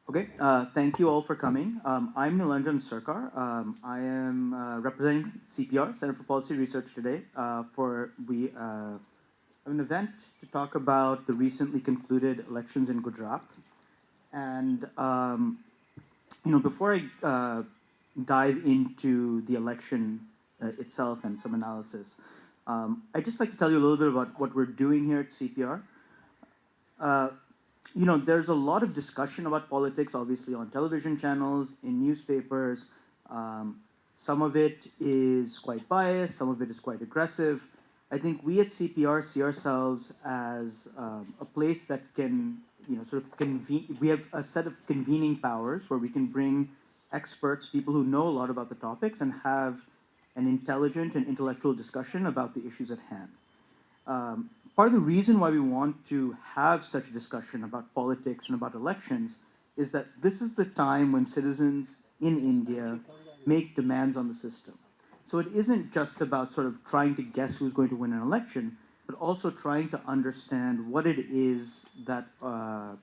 Okay, thank you all for coming. I'm Nilanjan Sarkar. I am representing CPR, Center for Policy Research today, we have an event to talk about the recently concluded elections in Gujarat. And before I dive into the election itself and some analysis, I'd just like to tell you a little bit about what we're doing here at CPR. Uh, there's a lot of discussion about politics, obviously, on television channels, in newspapers. Um, some of it is quite biased, some of it is quite aggressive. I think we at CPR see ourselves as a place that can, sort of convene. We have a set of convening powers where we can bring experts, people who know a lot about the topics, and have an intelligent and intellectual discussion about the issues at hand. Part of the reason why we want to have such a discussion about politics and about elections is that this is the time when citizens in India make demands on the system. So it isn't just about sort of trying to guess who's going to win an election, but also trying to understand what it is that the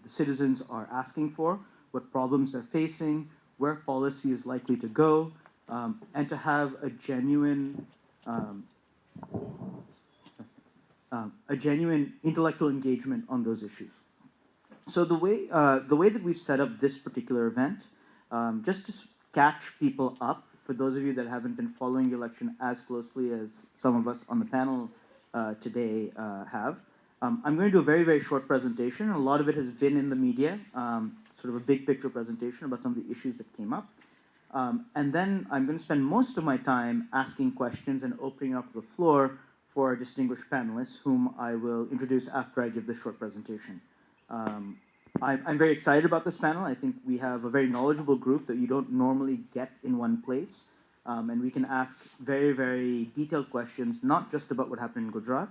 citizens are asking for, what problems they're facing, where policy is likely to go, and to have um, a genuine intellectual engagement on those issues. So the way that we've set up this particular event, just to catch people up, for those of you that haven't been following the election as closely as some of us on the panel today have, I'm going to do a very, very short presentation. A lot of it has been in the media, sort of a big picture presentation about some of the issues that came up. And then I'm going to spend most of my time asking questions and opening up the floor for our distinguished panelists, whom I will introduce after I give this short presentation. I'm very excited about this panel. I think we have a very knowledgeable group that you don't normally get in one place. And we can ask very, very detailed questions, not just about what happened in Gujarat,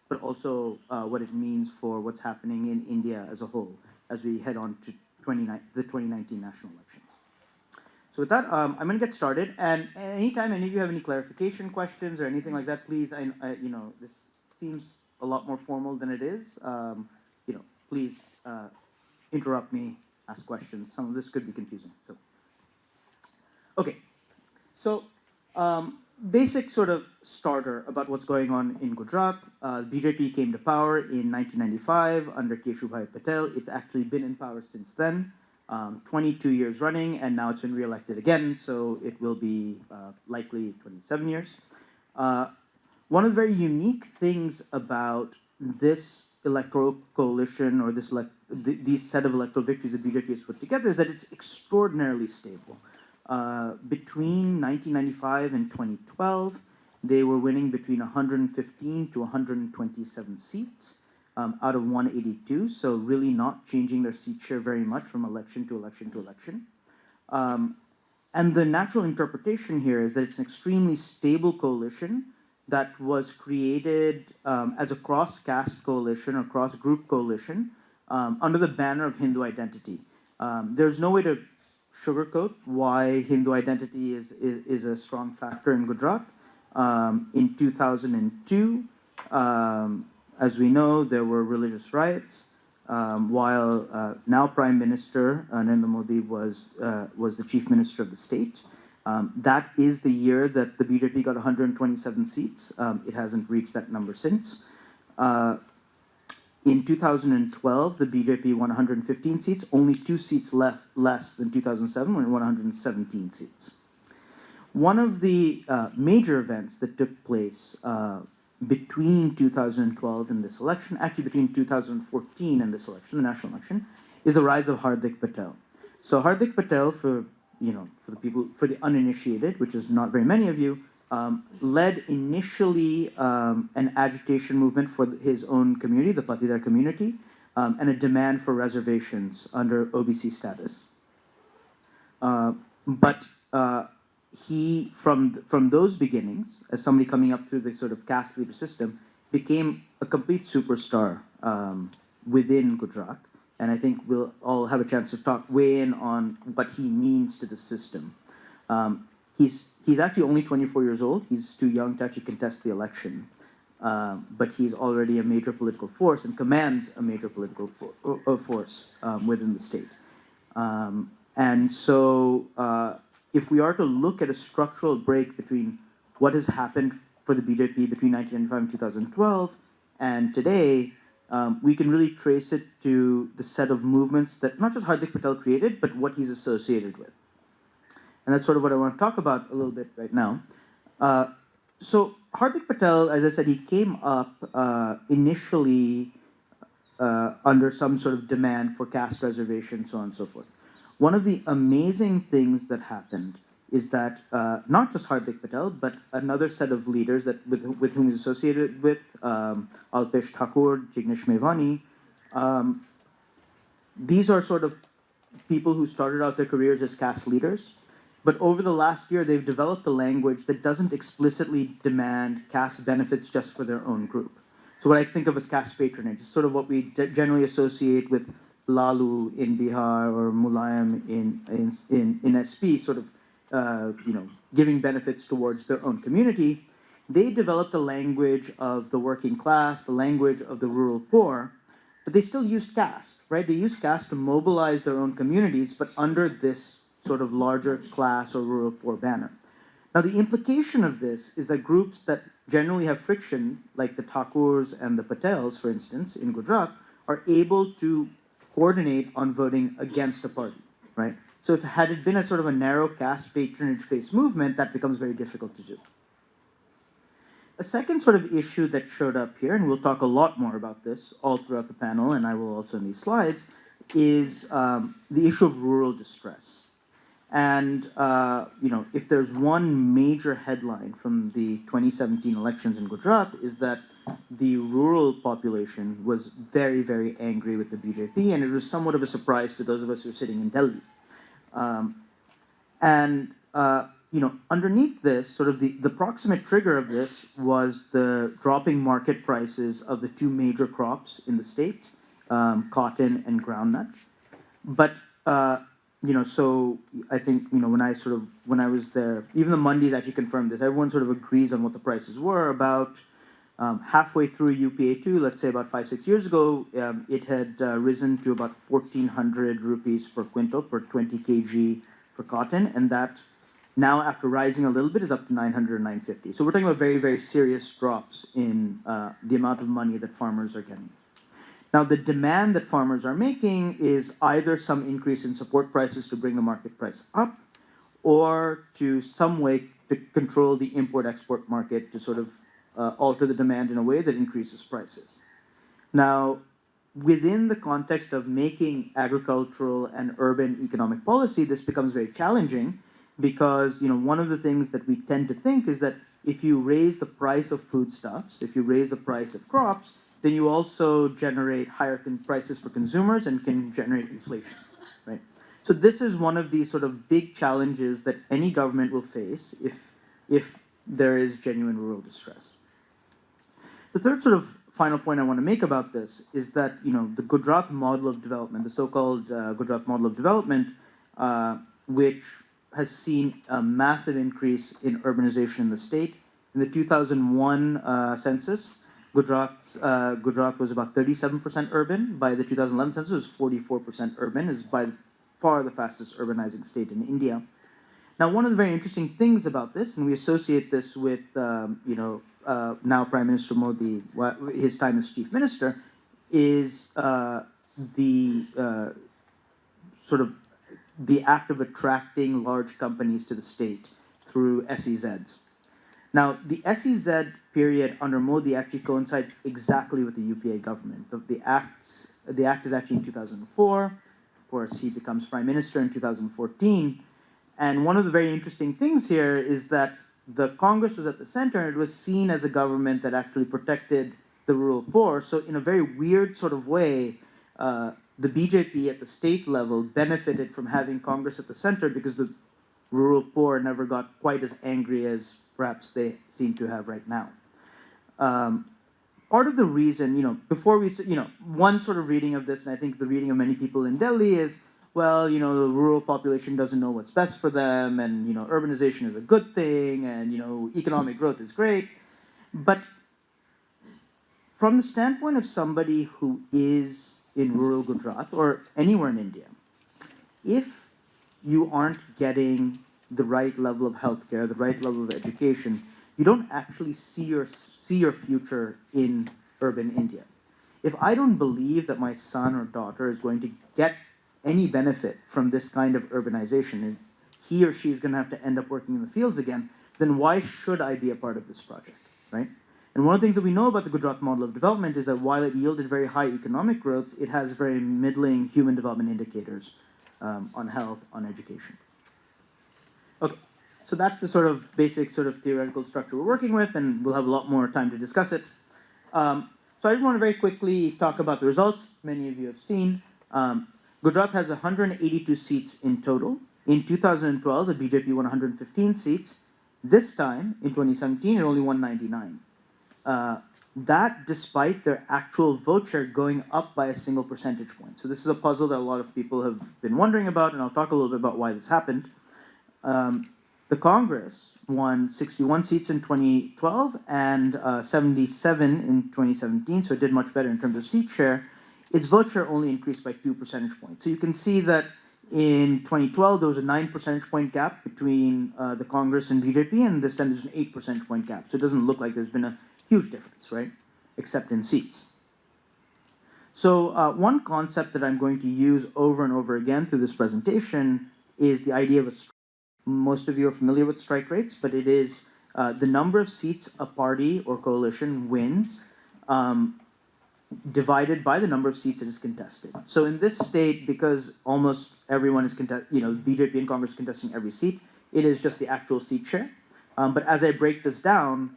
but also what it means for what's happening in India as a whole as we head on to the 2019 national elections. So with that, I'm going to get started. And anytime any of you have any clarification questions or anything like that, please, this seems a lot more formal than it is. Please interrupt me, ask questions. Some of this could be confusing. So, okay. So, basic sort of starter about what's going on in Gujarat. BJP came to power in 1995 under Keshubhai Patel. It's actually been in power since then. 22 years running, and now it's been re-elected again, so it will be likely 27 years. One of the very unique things about this electoral coalition or these set of electoral victories that BJP has put together is that it's extraordinarily stable. Between 1995 and 2012, they were winning between 115 to 127 seats. Out of 182, so really not changing their seat share very much from election to election to election. And the natural interpretation here is that it's an extremely stable coalition that was created as a cross-caste coalition or cross-group coalition under the banner of Hindu identity. There's no way to sugarcoat why Hindu identity is a strong factor in Gujarat. In 2002, as we know, there were religious riots, while now Prime Minister Narendra Modi was the Chief Minister of the state. That is the year that the BJP got 127 seats. It hasn't reached that number since. In 2012, the BJP won 115 seats, only 2 seats less than 2007, when it won 117 seats. One of the major events that took place between 2012 and this election, actually between 2014 and this election, the national election, is the rise of Hardik Patel. So Hardik Patel, for the uninitiated, which is not very many of you, led initially an agitation movement for his own community, the Patel community, and a demand for reservations under OBC status. But he, from those beginnings, as somebody coming up through the sort of caste leader system, became a complete superstar within Gujarat. And I think we'll all have a chance to weigh in on what he means to the system. He's actually only 24 years old. He's too young to actually contest the election. But he's already a major political force and commands a major political force within the state. And so if we are to look at a structural break between what has happened for the BJP between 1995 and 2012 and today, we can really trace it to the set of movements that not just Hardik Patel created, but what he's associated with. And that's sort of what I want to talk about a little bit right now. So Hardik Patel, as I said, he came up initially under some sort of demand for caste reservation, so on and so forth. One of the amazing things that happened is that not just Hardik Patel, but another set of leaders that with whom he's associated with, Alpesh Thakur, Jignesh Mevani, these are sort of people who started out their careers as caste leaders, but over the last year, they've developed a language that doesn't explicitly demand caste benefits just for their own group. So what I think of as caste patronage is sort of what we generally associate with Lalu in Bihar or Mulayam in SP, sort of giving benefits towards their own community. They developed a language of the working class, the language of the rural poor, but they still used caste, right? They used caste to mobilize their own communities, but under this sort of larger class or rural poor banner. Now, the implication of this is that groups that generally have friction, like the Thakurs and the Patels, for instance, in Gujarat, are able to coordinate on voting against a party, right? So had it been a sort of a narrow caste patronage-based movement, that becomes very difficult to do. A second sort of issue that showed up here, and we'll talk a lot more about this all throughout the panel, and I will also in these slides, is the issue of rural distress. And if there's one major headline from the 2017 elections in Gujarat, is that the rural population was very, very angry with the BJP, and it was somewhat of a surprise to those of us who are sitting in Delhi. Underneath this, sort of the proximate trigger of this was the dropping market prices of the two major crops in the state, cotton and groundnut. But so I think when I was there, even the mandis actually confirmed this. Everyone sort of agrees on what the prices were. About halfway through UPA2, let's say about 5-6 years ago, it had risen to about 1,400 rupees per quintal per 20 kg for cotton, and that now, after rising a little bit, is up to 900 or 950. So we're talking about very, very serious drops in the amount of money that farmers are getting. Now, the demand that farmers are making is either some increase in support prices to bring the market price up, or to some way to control the import-export market to sort of alter the demand in a way that increases prices. Now, within the context of making agricultural and urban economic policy, this becomes very challenging because one of the things that we tend to think is that if you raise the price of foodstuffs, if you raise the price of crops, then you also generate higher prices for consumers and can generate inflation, right? So this is one of these sort of big challenges that any government will face if there is genuine rural distress. The third sort of final point I want to make about this is that the Gujarat model of development, the so-called Gujarat model of development, which has seen a massive increase in urbanization in the state. In the 2001 census, Gujarat was about 37% urban. By the 2011 census, it was 44% urban. It's by far the fastest urbanizing state in India. Now, one of the very interesting things about this, and we associate this with now Prime Minister Modi, his time as Chief Minister, is the act of attracting large companies to the state through SEZs. Now, the SEZ period under Modi actually coincides exactly with the UPA government. The act is actually in 2004. Of course, he becomes Prime Minister in 2014. And one of the very interesting things here is that the Congress was at the center, and it was seen as a government that actually protected the rural poor. So in a very weird sort of way, the BJP at the state level benefited from having Congress at the center because the rural poor never got quite as angry as perhaps they seem to have right now. Part of the reason, before we, one sort of reading of this, and I think the reading of many people in Delhi is, well, the rural population doesn't know what's best for them, and, urbanization is a good thing, and, economic growth is great. But from the standpoint of somebody who is in rural Gujarat or anywhere in India, if you aren't getting the right level of healthcare, the right level of education, you don't actually see your future in urban India. If I don't believe that my son or daughter is going to get any benefit from this kind of urbanization, and he or she is going to have to end up working in the fields again, then why should I be a part of this project, right? And one of the things that we know about the Gujarat model of development is that while it yielded very high economic growth, it has very middling human development indicators on health, on education. Okay, so that's the sort of basic sort of theoretical structure we're working with, and we'll have a lot more time to discuss it. So I just want to very quickly talk about the results. Many of you have seen. Gujarat has 182 seats in total. In 2012, the BJP won 115 seats. This time, in 2017, it only won 99. That despite their actual vote share going up by a single percentage point. So this is a puzzle that a lot of people have been wondering about, and I'll talk a little bit about why this happened. The Congress won 61 seats in 2012 and 77 in 2017, so it did much better in terms of seat share. Its vote share only increased by 2 percentage points. So you can see that in 2012, there was a 9 percentage point gap between the Congress and BJP, and this time there's an 8 percentage point gap. So it doesn't look like there's been a huge difference, right? Except in seats. So one concept that I'm going to use over and over again through this presentation is the idea of a strike. Most of you are familiar with strike rates, but it is the number of seats a party or coalition wins divided by the number of seats it is contested. So in this state, because almost everyone is BJP and Congress contesting every seat, it is just the actual seat share. But as I break this down,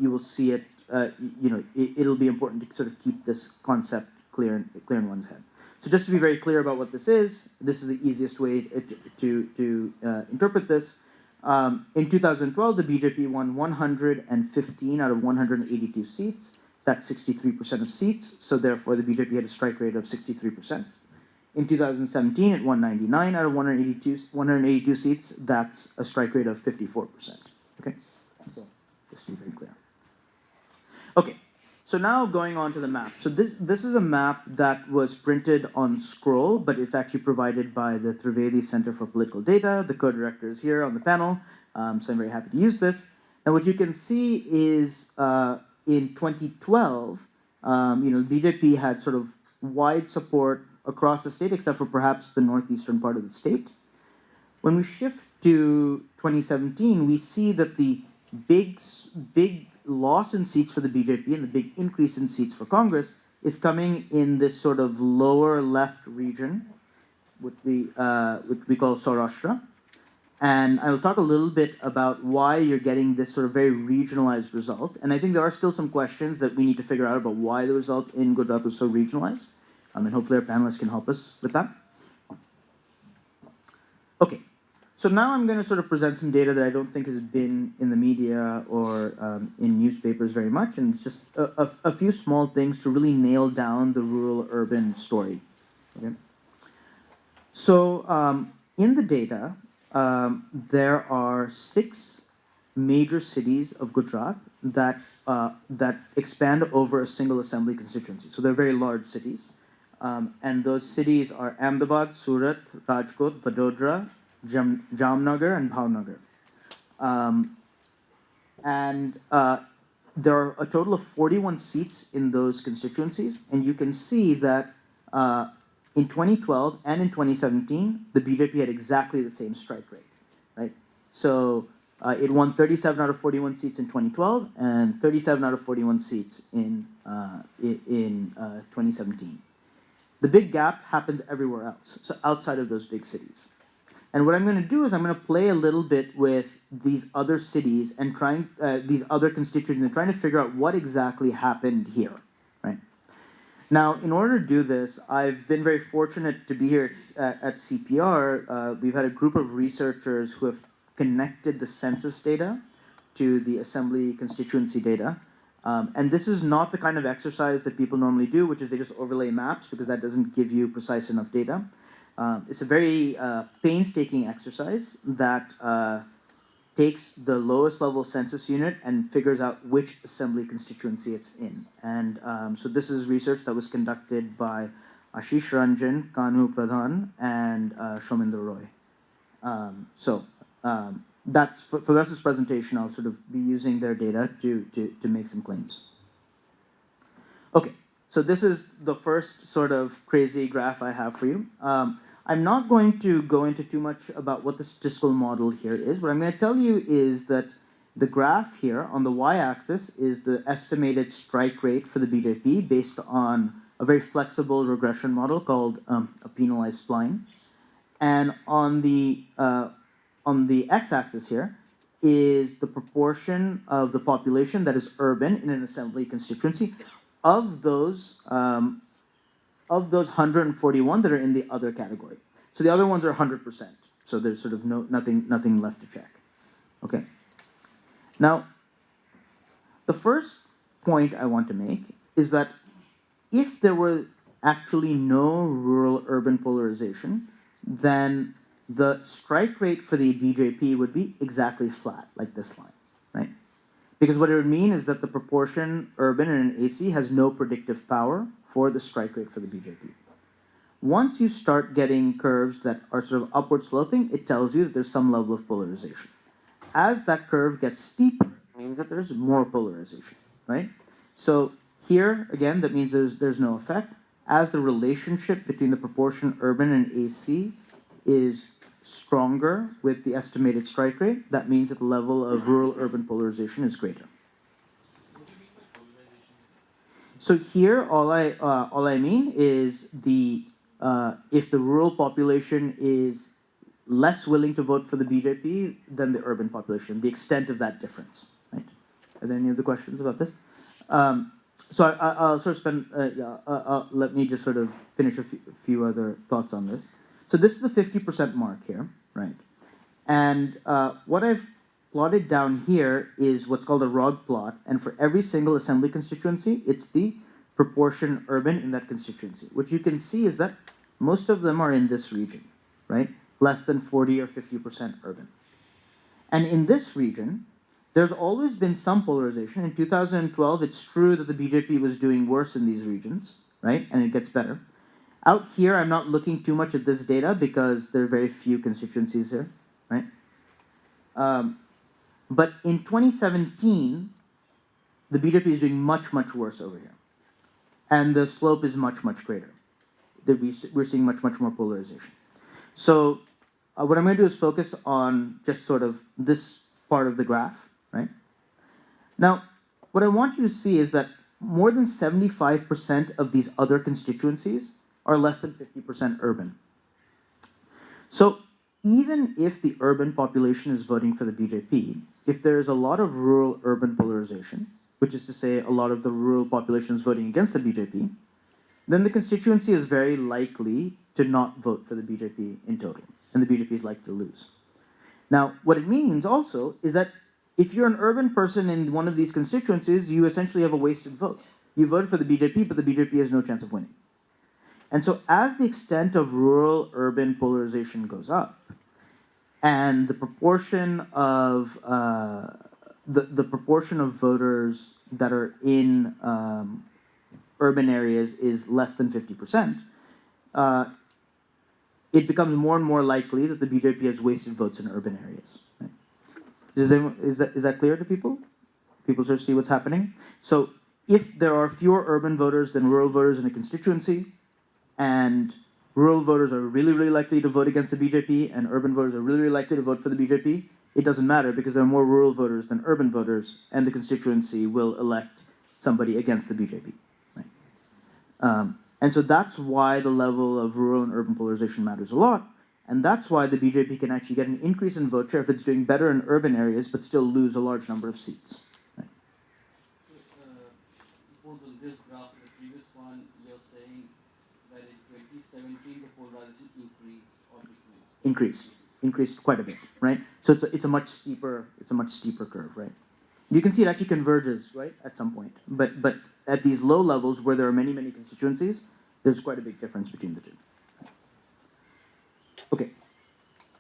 you will see it. It'll be important to sort of keep this concept clear in one's head. So just to be very clear about what this is the easiest way to interpret this. In 2012, the BJP won 115 out of 182 seats. That's 63% of seats. So therefore, the BJP had a strike rate of 63%. In 2017, it won 99 out of 182 seats. That's a strike rate of 54%. Okay, so just to be very clear. Okay. So now going on to the map. So this is a map that was printed on scroll, but it's actually provided by the Trivedi Center for Political Data. The co-director is here on the panel, so I'm very happy to use this. Now what you can see is in 2012, BJP had sort of wide support across the state, except for perhaps the northeastern part of the state. When we shift to 2017, we see that the big loss in seats for the BJP and the big increase in seats for Congress is coming in this sort of lower left region, which we call Saurashtra. And I will talk a little bit about why you're getting this sort of very regionalized result. And I think there are still some questions that we need to figure out about why the result in Gujarat was so regionalized. And hopefully our panelists can help us with that. Okay. So now I'm going to sort of present some data that I don't think has been in the media or in newspapers very much, and it's just a few small things to really nail down the rural-urban story. Okay? So in the data, there are 6 major cities of Gujarat that expand over a single assembly constituency. So they're very large cities, and those cities are Ahmedabad, Surat, Rajkot, Vadodara, Jamnagar and Bhavnagar. There are a total of 41 seats in those constituencies, and you can see that in 2012 and in 2017, the BJP had exactly the same strike rate, right? So it won 37 out of 41 seats in 2012 and 37 out of 41 seats in 2017. The big gap happens everywhere else, so outside of those big cities. And what I'm going to do is I'm going to play a little bit with these other cities and these other constituencies and trying to figure out what exactly happened here, right? Now, in order to do this, I've been very fortunate to be here at CPR. We've had a group of researchers who have connected the census data to the assembly constituency data. And this is not the kind of exercise that people normally do, which is they just overlay maps because that doesn't give you precise enough data. It's a very painstaking exercise that takes the lowest level census unit and figures out which assembly constituency it's in. And so this is research that was conducted by Ashish Ranjan, Kanu Pradhan, and Shominder Roy. That's for the rest of this presentation. I'll sort of be using their data to make some claims. Okay, so this is the first sort of crazy graph I have for you. I'm not going to go into too much about what the statistical model here is. What I'm going to tell you is that the graph here on the y-axis is the estimated strike rate for the BJP based on a very flexible regression model called a penalized spline. And on the x-axis here is the proportion of the population that is urban in an assembly constituency of those 141 that are in the other category. So the other ones are 100%. So there's sort of nothing left to check. Okay. Now, the first point I want to make is that if there were actually no rural-urban polarization, then the strike rate for the BJP would be exactly flat, like this line, right? Because what it would mean is that the proportion urban in an AC has no predictive power for the strike rate for the BJP. Once you start getting curves that are sort of upward sloping, it tells you that there's some level of polarization. As that curve gets steeper, it means that there's more polarization, right? So here, again, that means there's no effect. As the relationship between the proportion urban and AC is stronger with the estimated strike rate, that means that the level of rural-urban polarization is greater. So here, all I mean is if the rural population is less willing to vote for the BJP than the urban population, the extent of that difference. Right? Are there any other questions about this? So I'll sort of spend. Let me just sort of finish a few other thoughts on this. So this is the 50% mark here, right? And what I've plotted down here is what's called a ROG plot, and for every single assembly constituency, it's the proportion urban in that constituency. What you can see is that most of them are in this region, right? Less than 40 or 50% urban. And in this region, there's always been some polarization. In 2012, it's true that the BJP was doing worse in these regions, right? And it gets better. Out here, I'm not looking too much at this data because there are very few constituencies here, right? But in 2017, the BJP is doing much, much worse over here. And the slope is much, much greater. We're seeing much, much more polarization. So what I'm going to do is focus on just sort of this part of the graph, right? Now, what I want you to see is that more than 75% of these other constituencies are less than 50% urban. So even if the urban population is voting for the BJP, if there's a lot of rural-urban polarization, which is to say a lot of the rural population is voting against the BJP, then the constituency is very likely to not vote for the BJP in total, and the BJP is likely to lose. Now, what it means also is that if you're an urban person in one of these constituencies, you essentially have a wasted vote. You voted for the BJP, but the BJP has no chance of winning. And so as the extent of rural-urban polarization goes up, and the proportion of the proportion of voters that are in urban areas is less than 50%, it becomes more and more likely that the BJP has wasted votes in urban areas. Right? Is that clear to people? People sort of see what's happening? So if there are fewer urban voters than rural voters in a constituency, and rural voters are really, really likely to vote against the BJP, and urban voters are really, really likely to vote for the BJP, it doesn't matter because there are more rural voters than urban voters, and the constituency will elect somebody against the BJP. Right? And so that's why the level of rural and urban polarization matters a lot, and that's why the BJP can actually get an increase in vote share if it's doing better in urban areas, but still lose a large number of seats. Right? For this graph, the previous one, you're saying that in 2017 the polarization increased or decreased? Increased quite a bit, right? So it's a much steeper curve, right? You can see it actually converges, right, at some point. But at these low levels where there are many, many constituencies, there's quite a big difference between the two. Okay.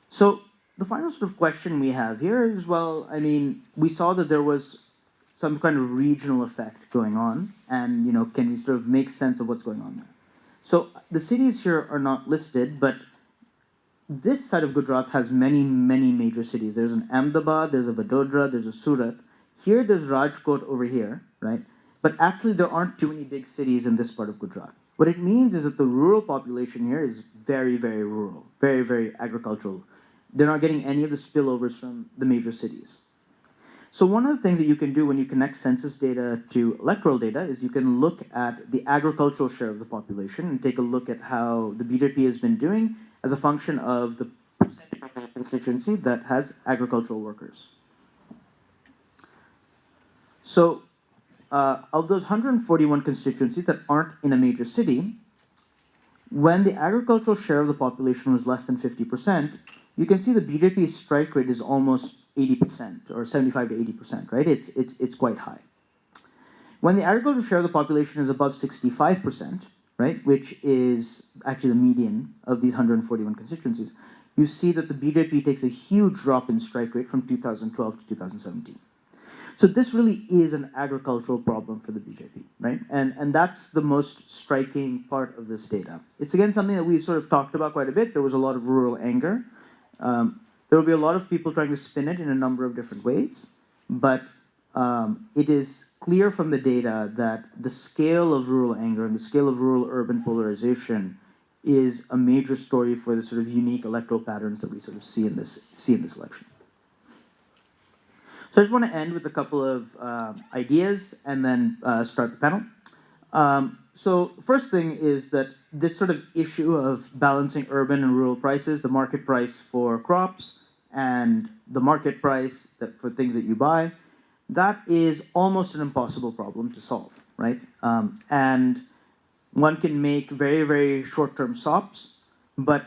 So the final sort of question we have here is, well, I mean, we saw that there was some kind of regional effect going on, and can we sort of make sense of what's going on there? So the cities here are not listed, but this side of Gujarat has many, many major cities. There's an Ahmedabad, there's a Vadodara, there's a Surat. Here, there's Rajkot over here, right? But actually, there aren't too many big cities in this part of Gujarat. What it means is that the rural population here is very, very rural, very, very agricultural. They're not getting any of the spillovers from the major cities. So one of the things that you can do when you connect census data to electoral data is you can look at the agricultural share of the population and take a look at how the BJP has been doing as a function of the percentage of the constituency that has agricultural workers. So of those 141 constituencies that aren't in a major city, when the agricultural share of the population was less than 50%, you can see the BJP's strike rate is almost 80% or 75 to 80%, right? It's quite high. When the agricultural share of the population is above 65%, right, which is actually the median of these 141 constituencies, you see that the BJP takes a huge drop in strike rate from 2012 to 2017. So this really is an agricultural problem for the BJP, right? And that's the most striking part of this data. It's again something that we've sort of talked about quite a bit. There was a lot of rural anger. There will be a lot of people trying to spin it in a number of different ways, but it is clear from the data that the scale of rural anger and the scale of rural-urban polarization is a major story for the sort of unique electoral patterns that we sort of see in this election. So I just want to end with a couple of ideas and then start the panel. So first thing is that this sort of issue of balancing urban and rural prices, the market price for crops and the market price for things that you buy, that is almost an impossible problem to solve, right? And one can make very, very short-term SOPs, but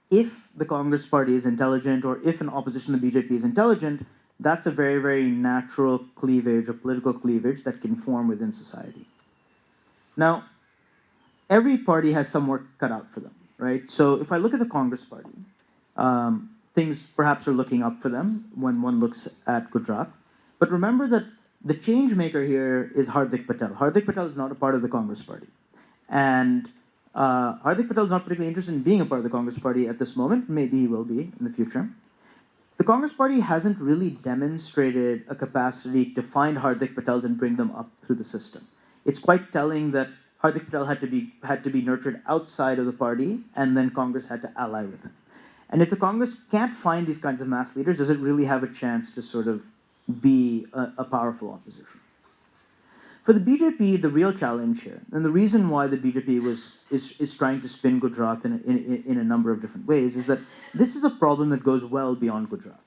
if the Congress Party is intelligent or if an opposition to the BJP is intelligent, that's a very, very natural cleavage, a political cleavage that can form within society. Now, every party has some work cut out for them, right? So if I look at the Congress Party, things perhaps are looking up for them when one looks at Gujarat. But remember that the change maker here is Hardik Patel. Hardik Patel is not a part of the Congress Party. And Hardik Patel is not particularly interested in being a part of the Congress Party at this moment. Maybe he will be in the future. The Congress Party hasn't really demonstrated a capacity to find Hardik Patels and bring them up through the system. It's quite telling that Hardik Patel had to be nurtured outside of the party, and then Congress had to ally with him. And if the Congress can't find these kinds of mass leaders, does it really have a chance to sort of be a powerful opposition? For the BJP, the real challenge here, and the reason why the BJP is trying to spin Gujarat in a number of different ways, is that this is a problem that goes well beyond Gujarat.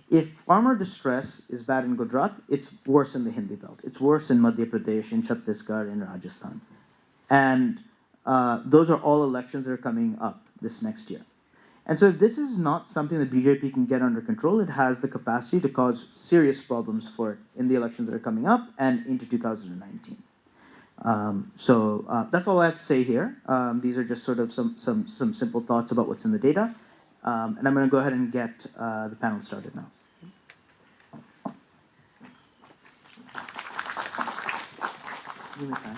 If farmer distress is bad in Gujarat, it's worse in the Hindi belt. It's worse in Madhya Pradesh, in Chhattisgarh, in Rajasthan. And those are all elections that are coming up this next year. And so if this is not something that BJP can get under control, it has the capacity to cause serious problems for it in the elections that are coming up and into 2019. That's all I have to say here. These are just sort of some simple thoughts about what's in the data. And I'm going to go ahead and get the panel started now. Give me time.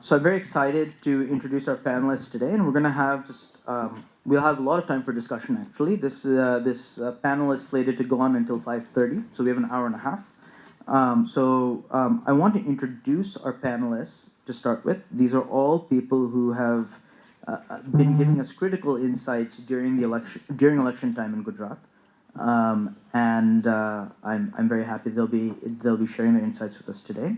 So I'm very excited to introduce our panelists today, and we're going to have we'll have a lot of time for discussion. Actually, this panel is slated to go on until 5:30, so we have an hour and a half. I want to introduce our panelists to start with. These are all people who have been giving us critical insights during election time in Gujarat, and I'm very happy they'll be sharing their insights with us today.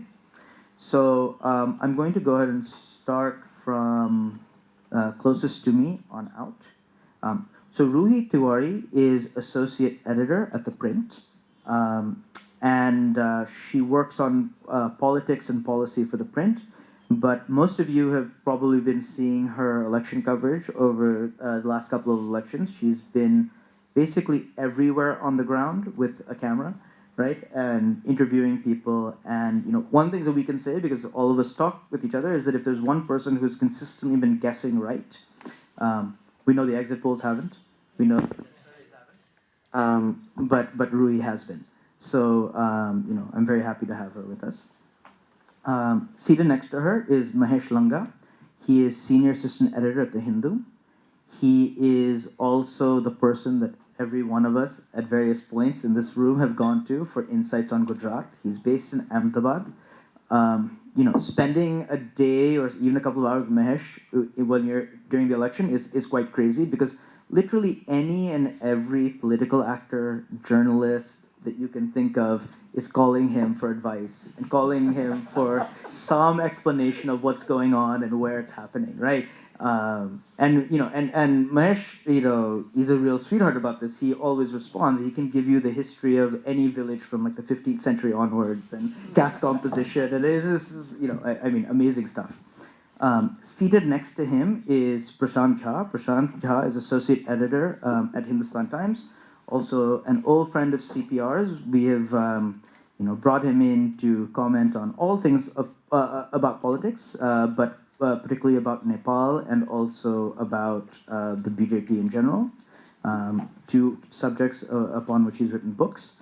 So I'm going to go ahead and start from closest to me on out. So Rudy Tiwari is associate editor at The Print, and she works on politics and policy for The Print. But most of you have probably been seeing her election coverage over the last couple of elections. She's been basically everywhere on the ground with a camera, right, and interviewing people. And one thing that we can say, because all of us talk with each other, is that if there's one person who's consistently been guessing right, we know the exit polls haven't. We know, but Rui has been. So, I'm very happy to have her with us. Seated next to her is Mahesh Langa. He is senior assistant editor at The Hindu. He is also the person that every one of us at various points in this room have gone to for insights on Gujarat. He's based in Ahmedabad. Spending a day or even a couple of hours with Mahesh when you're during the election is quite crazy because literally any and every political actor, journalist that you can think of is calling him for advice and calling him for some explanation of what's going on and where it's happening, right? And Mahesh, he's a real sweetheart about this. He always responds. He can give you the history of any village from like the 15th century onwards and caste composition, and it's just, amazing stuff. Seated next to him is Prashant Jha. Prashant Jha is associate editor at Hindustan Times, also an old friend of CPR's. We have, brought him in to comment on all things about politics, but particularly about Nepal and also about the BJP in general, two subjects upon which he's written books.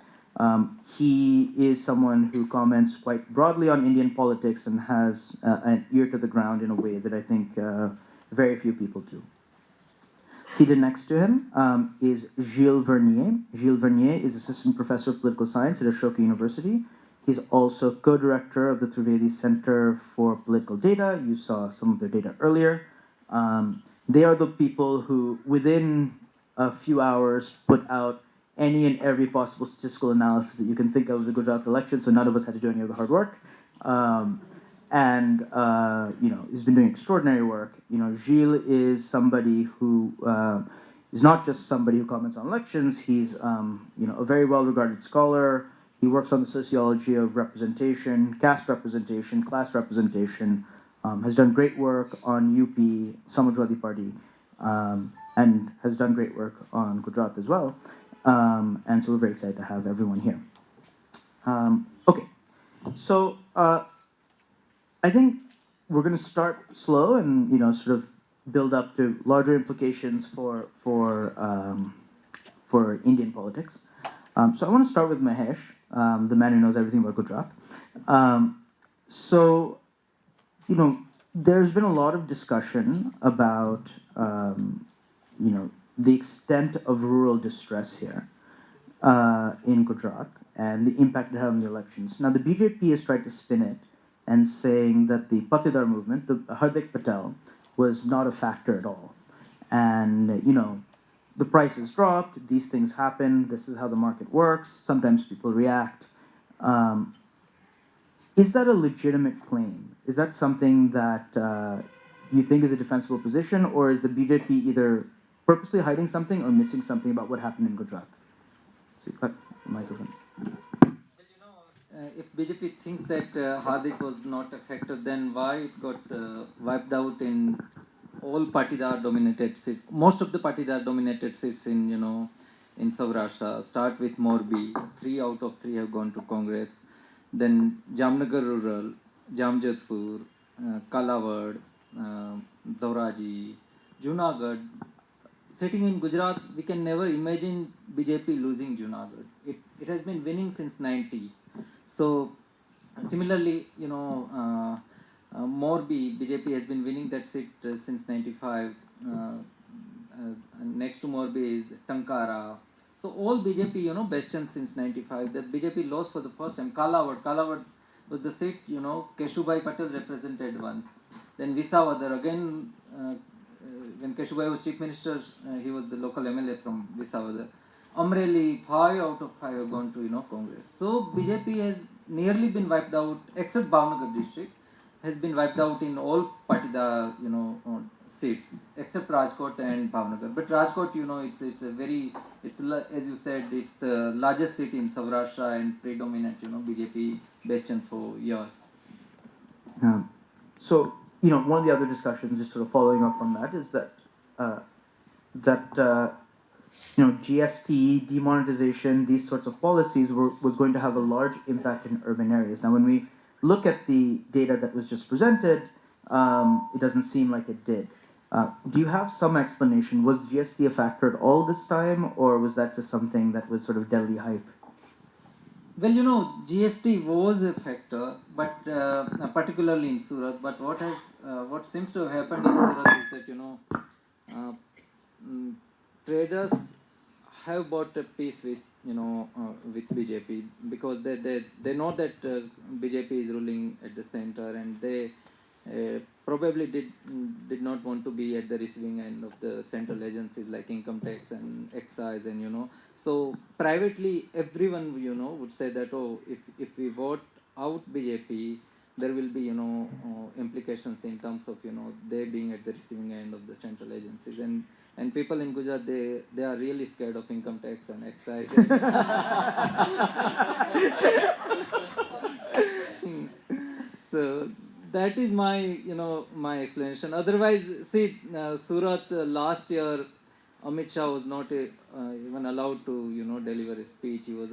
He is someone who comments quite broadly on Indian politics and has an ear to the ground in a way that I think very few people do. Seated next to him is Gilles Vernier. Gilles Vernier is assistant professor of political science at Ashoka University. He's also co-director of the Trivedi Center for Political Data. You saw some of their data earlier. They are the people who, within a few hours, put out any and every possible statistical analysis that you can think of the Gujarat election, so none of us had to do any of the hard work. He's been doing extraordinary work. Gilles is somebody who is not just somebody who comments on elections. He's, a very well-regarded scholar. He works on the sociology of representation, caste representation, class representation, has done great work on UP, Samajwadi Party, and has done great work on Gujarat as well. And so we're very excited to have everyone here. Okay, so I think we're going to start slow and sort of build up to larger implications for Indian politics. So I want to start with Mahesh, the man who knows everything about Gujarat. There's been a lot of discussion about the extent of rural distress here in Gujarat and the impact it had on the elections. Now, the BJP has tried to spin it and saying that the Patidar movement, the Hardik Patel, was not a factor at all. And, the prices dropped, these things happen, this is how the market works, sometimes people react. Is that a legitimate claim? Is that something that you think is a defensible position, or is the BJP either purposely hiding something or missing something about what happened in Gujarat? So you cut the microphone. If BJP thinks that Hardik was not a factor, then why it got wiped out in all Patidar dominated seats? Most of the Patidar dominated seats in in Saurashtra. Start with Morbi, 3 out of 3 have gone to Congress. Then Jamnagar Rural, Jamjodpur, Kalawad, Zauraji, Junagadh. Sitting in Gujarat, we can never imagine BJP losing Junagadh. It has been winning since 90. So similarly, Morbi, BJP has been winning that seat since 95. Next to Morbi is Tankara. So all BJP, bastions since 95. The BJP lost for the first time. Kalawad was the seat, Keshubai Patel represented once. Then Visawadar, again, when Keshubai was chief minister, he was the local MLA from Visawadar. Amreli, 5 out of 5 have gone to, Congress. So BJP has nearly been wiped out, except Bhavnagar district, has been wiped out in all Patidar, seats, except Rajkot and Bhavnagar. But Rajkot, it's as you said, it's the largest seat in Saurashtra and predominant, BJP bastion for years. So, one of the other discussions, just sort of following up on that, is that GST, demonetization, these sorts of policies was going to have a large impact in urban areas. Now, when we look at the data that was just presented, it doesn't seem like it did. Do you have some explanation? Was GST a factor at all this time, or was that just something that was sort of Delhi hype? Well, GST was a factor, but particularly in Surat. But what seems to have happened in Surat is that uh, traders have bought a peace with with BJP, because they know that BJP is ruling at the center, and they probably did not want to be at the receiving end of the central agencies like income tax and excise, and so privately everyone would say that, oh, if we vote out BJP, there will be implications in terms of they being at the receiving end of the central agencies, and people in Gujarat, they are really scared of income tax and excise. So that is my my explanation. Otherwise, see, Surat, last year Amit Shah was not even allowed to deliver a speech. He was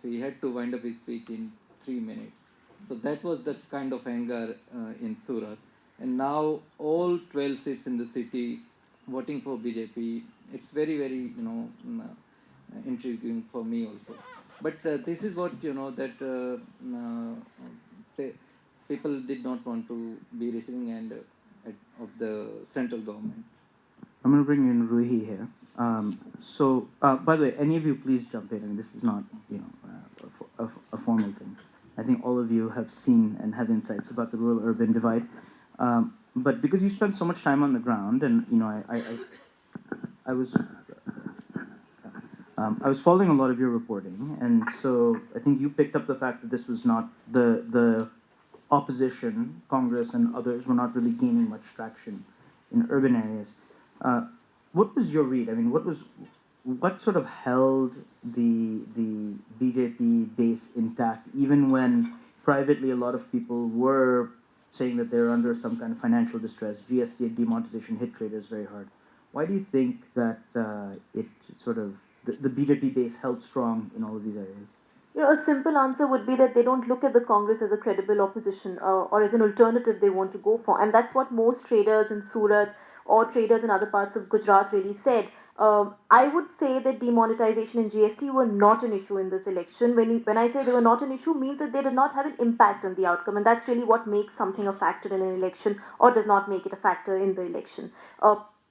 he had to wind up his speech in 3 minutes. So that was the kind of anger in Surat. And now all 12 seats in the city voting for BJP. It's very, very intriguing for me also. But this is what that people did not want to be receiving end of the central government. I'm going to bring in Ruhi here. By the way, any of you please jump in. I mean, this is not, a formal thing. I think all of you have seen and have insights about the rural-urban divide. But because you spent so much time on the ground, and I was following a lot of your reporting, and so I think you picked up the fact that this was not the opposition, Congress and others were not really gaining much traction in urban areas. What was your read? I mean, what sort of held the BJP base intact, even when privately a lot of people were saying that they're under some kind of financial distress? GST and demonetization hit traders very hard. Why do you think that it sort of the BJP base held strong in all of these areas? A simple answer would be that they don't look at the Congress as a credible opposition or as an alternative they want to go for. And that's what most traders in Surat or traders in other parts of Gujarat really said. I would say that demonetization and GST were not an issue in this election. When I say they were not an issue, means that they did not have an impact on the outcome. And that's really what makes something a factor in an election or does not make it a factor in the election.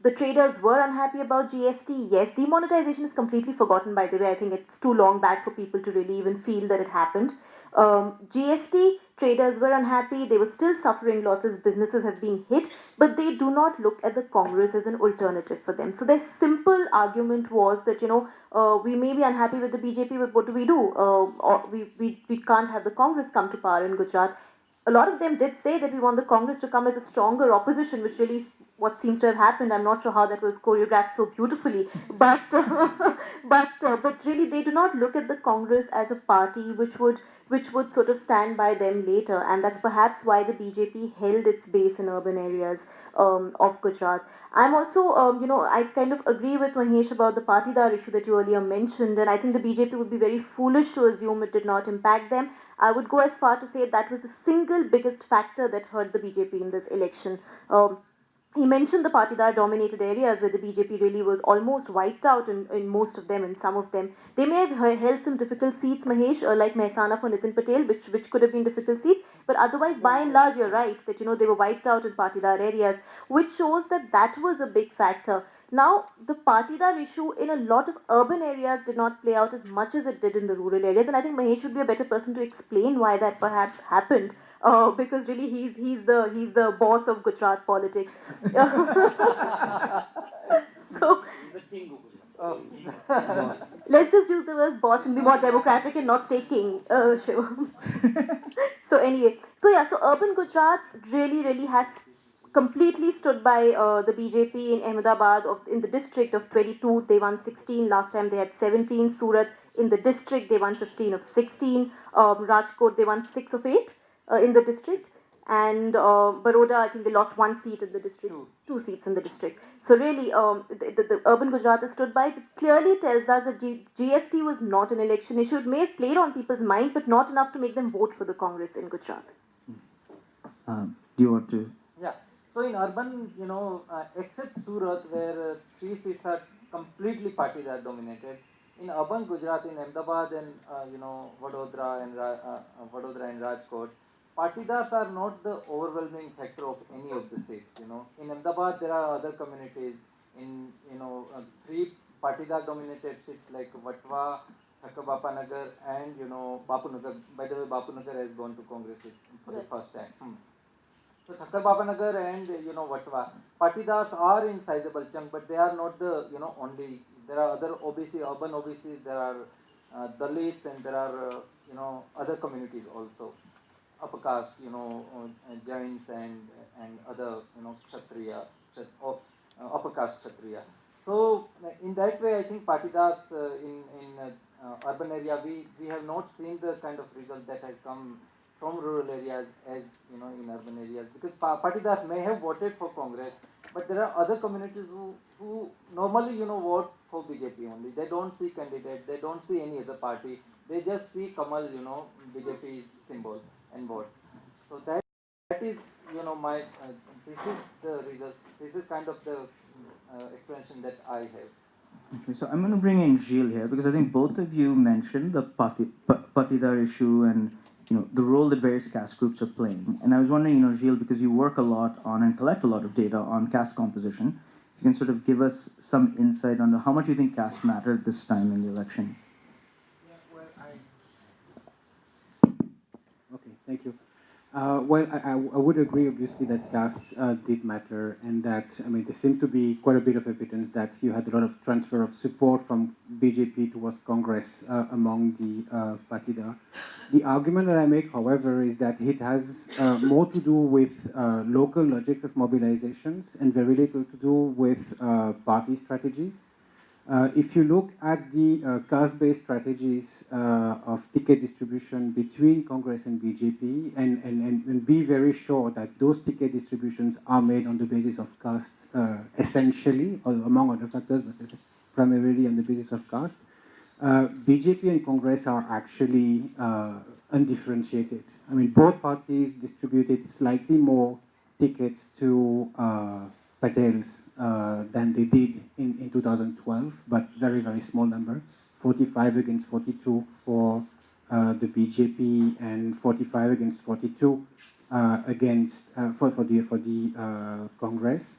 The traders were unhappy about GST. Yes, demonetization is completely forgotten, by the way. I think it's too long back for people to really even feel that it happened. GST, traders were unhappy. They were still suffering losses. Businesses have been hit, but they do not look at the Congress as an alternative for them. So their simple argument was that, we may be unhappy with the BJP, but what do we do? Or we can't have the Congress come to power in Gujarat. A lot of them did say that we want the Congress to come as a stronger opposition, which really is what seems to have happened. I'm not sure how that was choreographed so beautifully, but but really they do not look at the Congress as a party which would sort of stand by them later, and that's perhaps why the BJP held its base in urban areas of Gujarat. I'm also, I kind of agree with Mahesh about the Patidar issue that you earlier mentioned, and I think the BJP would be very foolish to assume it did not impact them. I would go as far to say that was the single biggest factor that hurt the BJP in this election. He mentioned the Patidar dominated areas where the BJP really was almost wiped out in most of them and some of them. They may have held some difficult seats, Mahesh, like Mehsana for Nitin Patel, which could have been difficult seats, but otherwise, by and large, you're right that they were wiped out in Patidar areas, which shows that that was a big factor. Now, the Patidar issue in a lot of urban areas did not play out as much as it did in the rural areas, and I think Mahesh would be a better person to explain why that perhaps happened. Because really he's the boss of Gujarat politics. So Oh. let's just use the word boss and be more democratic and not say king. Sure. So anyway, so yeah, so urban Gujarat really has completely stood by the BJP in Ahmedabad in the district of 22. They won 16. Last time they had 17. Surat in the district they won 15 of 16. Rajkot they won 6 of 8 in the district. And Baroda, I think they lost 1 seat in the district, 2 seats in the district. So really, the urban Gujarat has stood by. It clearly tells us that GST was not an election issue. It may have played on people's minds, but not enough to make them vote for the Congress in Gujarat. Do you want to? Yeah. So in urban, except Surat, where 3 seats are completely Patidar dominated, In urban Gujarat, in Ahmedabad and Vadodara and Rajkot, Patidars are not the overwhelming factor of any of the seats. In Ahmedabad there are other communities. In three Patidar dominated seats like Vatwa, Thakabapanagar, and Bapunagar. By the way, Bapunagar has gone to Congress for the first time. So Thakkar Babanagar and Vatwa, Patidars are in sizable chunk, but they are not the only. There are other OBC, urban OBCs. There are Dalits, and there are other communities also, upper caste, Jains and other Kshatriya, upper caste Kshatriya. So in that way, I think Patidars in urban area we have not seen the kind of result that has come from rural areas as in urban areas, because Patidars may have voted for Congress, but there are other communities who normally vote for BJP only. They don't see candidate, they don't see any other party, they just see Kamal, BJP symbol and vote. So that is my this is the result. This is kind of the explanation that I have. Okay, so I'm going to bring in Gilles here because I think both of you mentioned the Patidar issue and the role that various caste groups are playing. And I was wondering, Gilles, because you work a lot on and collect a lot of data on caste composition, you can sort of give us some insight on how much you think caste mattered this time in the election. Yeah, okay, thank you. I would agree, obviously, that castes did matter, and that, there seemed to be quite a bit of evidence that you had a lot of transfer of support from BJP towards Congress among the Patida. The argument that I make, however, is that it has more to do with local logic of mobilizations and very little to do with party strategies. If you look at the caste-based strategies of ticket distribution between Congress and BJP, and be very sure that those ticket distributions are made on the basis of caste, essentially, or among other factors, but primarily on the basis of caste, BJP and Congress are actually undifferentiated. Both parties distributed slightly more tickets to Patels than they did in 2012, but very, very small number, 45 against 42 for the BJP and 45 against 42 against for the Congress.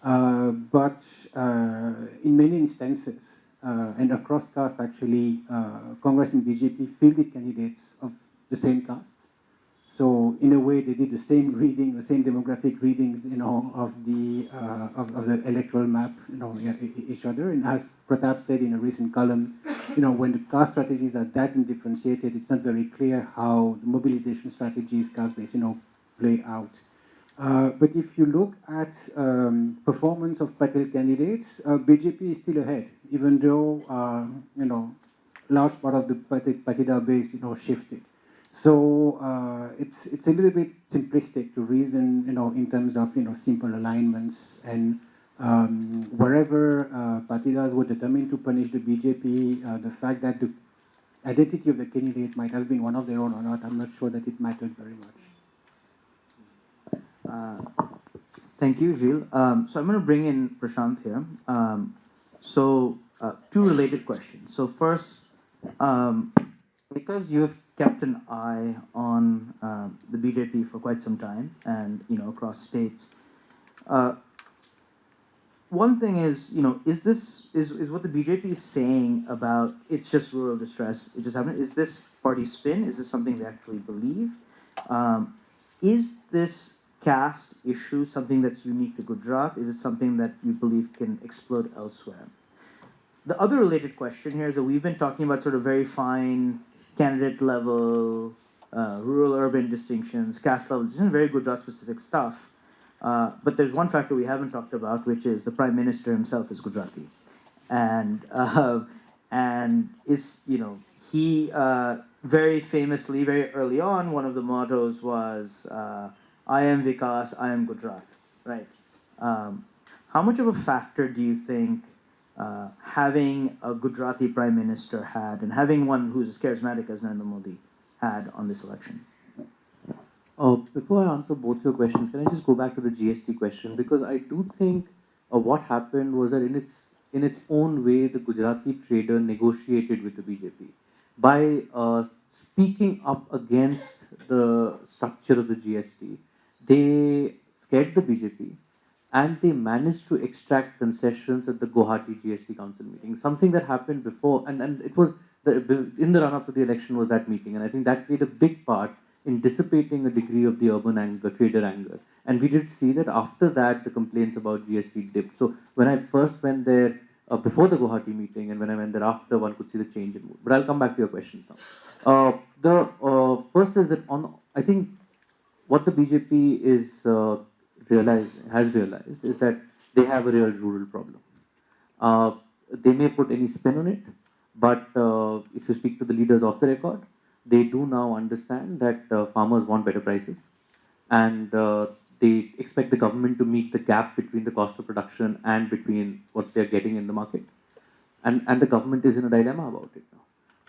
But in many instances, and across caste actually, Congress and BJP fielded candidates of the same castes. So in a way, they did the same reading, the same demographic readings, of the electoral map, each other. And as Pratap said in a recent column, when the caste strategies are that undifferentiated, it's not very clear how the mobilization strategies, caste-based, play out. But if you look at performance of Patel candidates, BJP is still ahead, even though large part of the Patida base shifted. So it's a little bit simplistic to reason in terms of simple alignments, and wherever Patidas were determined to punish the BJP, the fact that the identity of the candidate might have been one of their own or not, I'm not sure that it mattered very much. Thank you, Gilles. So I'm going to bring in Prashant here. Two related questions. So first, because you've kept an eye on the BJP for quite some time, and across states, one thing is, is what the BJP is saying about it's just rural distress, it just happened, is this party spin? Is this something they actually believe? Is this caste issue something that's unique to Gujarat? Is it something that you believe can explode elsewhere? The other related question here is that we've been talking about sort of very fine candidate level, rural-urban distinctions, caste level, very Gujarat-specific stuff. But there's one factor we haven't talked about, which is the Prime Minister himself is Gujarati, and is he very famously, very early on, one of the mottos was "I am Vikas, I am Gujarat." Right? How much of a factor do you think having a Gujarati Prime Minister had, and having one who's as charismatic as Narendra Modi had on this election? Before I answer both your questions, can I just go back to the GST question? Because I do think what happened was that in its in its own way, the Gujarati trader negotiated with the BJP by speaking up against the structure of the GST. They scared the BJP and they managed to extract concessions at the Guwahati GST Council meeting, something that happened before, and it was in the run-up to the election was that meeting, and I think that played a big part in dissipating a degree of the urban anger, trader anger. And we did see that after that, the complaints about GST dipped. So when I first went there before the Guwahati meeting, and when I went there after, one could see the change in mood. But I'll come back to your questions now. The first is that I think what the BJP has realized is that they have a real rural problem. They may put any spin on it, but if you speak to the leaders of the record, they do now understand that farmers want better prices, and they expect the government to meet the gap between the cost of production and between what they're getting in the market. And the government is in a dilemma about it now.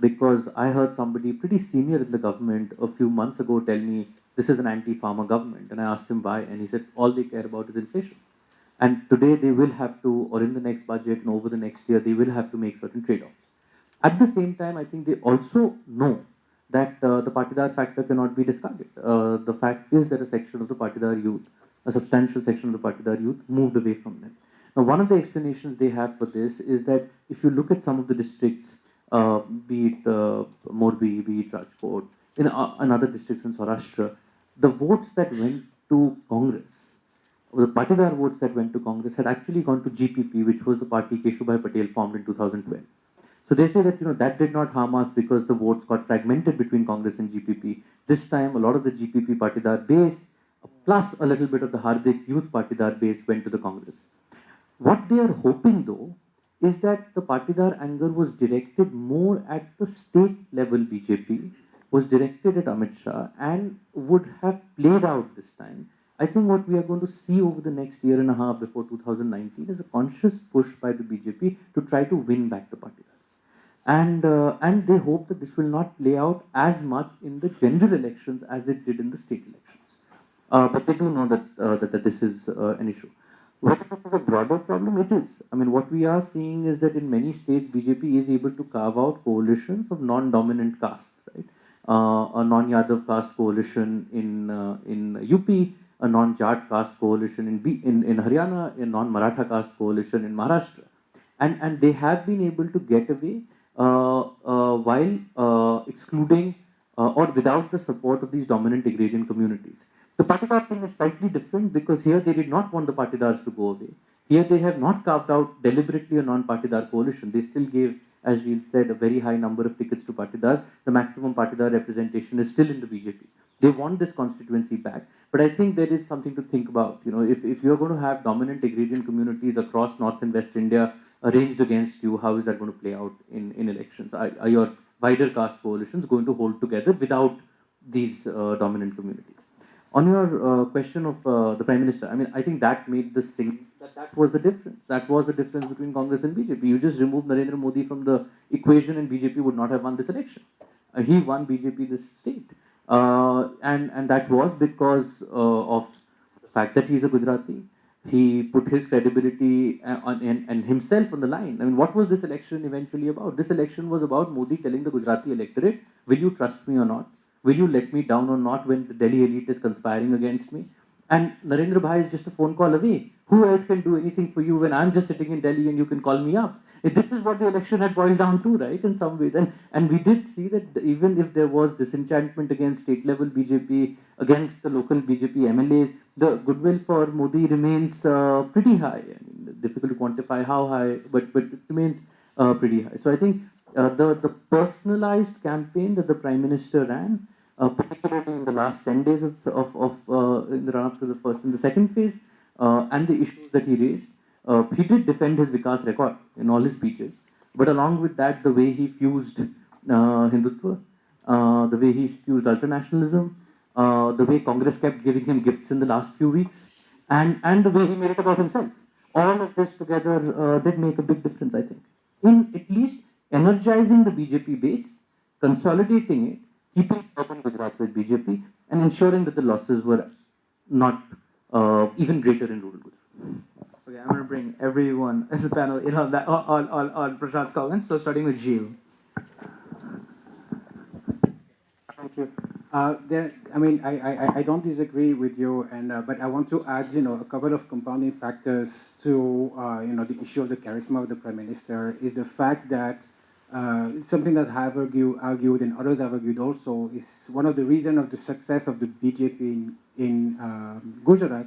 Because I heard somebody pretty senior in the government a few months ago tell me this is an anti-farmer government. And I asked him why, and he said all they care about is inflation. And today they will have to, or in the next budget and over the next year, they will have to make certain trade-offs. At the same time, I think they also know that the Patidar factor cannot be discarded. The fact is that a section of the Patidar youth, a substantial section of the Patidar youth, moved away from them. Now, one of the explanations they have for this is that if you look at some of the districts, be it Morbi, be it Rajkot, in other districts in Saurashtra, the votes that went to Congress, the Patidar votes that went to Congress had actually gone to GPP, which was the party Keshubhai Patel formed in 2012. So they say that that did not harm us because the votes got fragmented between Congress and GPP. This time, a lot of the GPP Patidar base, plus a little bit of the Hardik youth Patidar base, went to the Congress. What they are hoping, though, is that the Patidar anger was directed more at the state level BJP, was directed at Amit Shah, and would have played out this time. I think what we are going to see over the next year and a half before 2019 is a conscious push by the BJP to try to win back the Patidars. And they hope that this will not play out as much in the general elections as it did in the state elections. But they do know that this is an issue. Whether this is a broader problem, it is. I mean, what we are seeing is that in many states, BJP is able to carve out coalitions of non-dominant castes, right? A non-Yadav caste coalition in UP, a non-Jat caste coalition in Haryana, a non-Maratha caste coalition in Maharashtra. And they have been able to get away while excluding or without the support of these dominant agrarian communities. The Patidar thing is slightly different because here they did not want the Patidars to go away. Here they have not carved out deliberately a non-Patidar coalition. They still gave, as Gilles said, a very high number of tickets to Patidars. The maximum Patidar representation is still in the BJP. They want this constituency back. But I think there is something to think about. If you're going to have dominant agrarian communities across North and West India arranged against you, how is that going to play out in elections? Are your wider caste coalitions going to hold together without these dominant communities? On your question of the Prime Minister, I mean, I think that made this thing, that was the difference. That was the difference between Congress and BJP. You just remove Narendra Modi from the equation and BJP would not have won this election. He won BJP this state. And that was because of the fact that he's a Gujarati. He put his credibility and himself on the line. I mean, what was this election eventually about? This election was about Modi telling the Gujarati electorate, will you trust me or not? Will you let me down or not when the Delhi elite is conspiring against me? And Narendra Bhai is just a phone call away. Who else can do anything for you when I'm just sitting in Delhi and you can call me up? This is what the election had boiled down to, right, in some ways. And we did see that even if there was disenchantment against state level BJP, against the local BJP MLAs, the goodwill for Modi remains pretty high. I mean, difficult to quantify how high, but it remains pretty high. So I think the personalized campaign that the Prime Minister ran, particularly in the last 10 days in the run-up to the first and the second phase, and the issues that he raised, he did defend his Vikas record in all his speeches. But along with that, the way he fused Hindutva, the way he fused ultranationalism, the way Congress kept giving him gifts in the last few weeks, and the way he made it about himself. All of this together did make a big difference, I think, in at least energizing the BJP base, consolidating it, keeping urban Gujarat with BJP, and ensuring that the losses were not even greater in rural Gujarat. Okay, I'm gonna bring everyone in the panel in on that on Prashant's comments. So starting with Gilles. Thank you. I don't disagree with you, but I want to add, a couple of compounding factors to, the issue of the charisma of the Prime Minister is the fact that something that I've argued and others have argued also is one of the reasons of the success of the BJP in Gujarat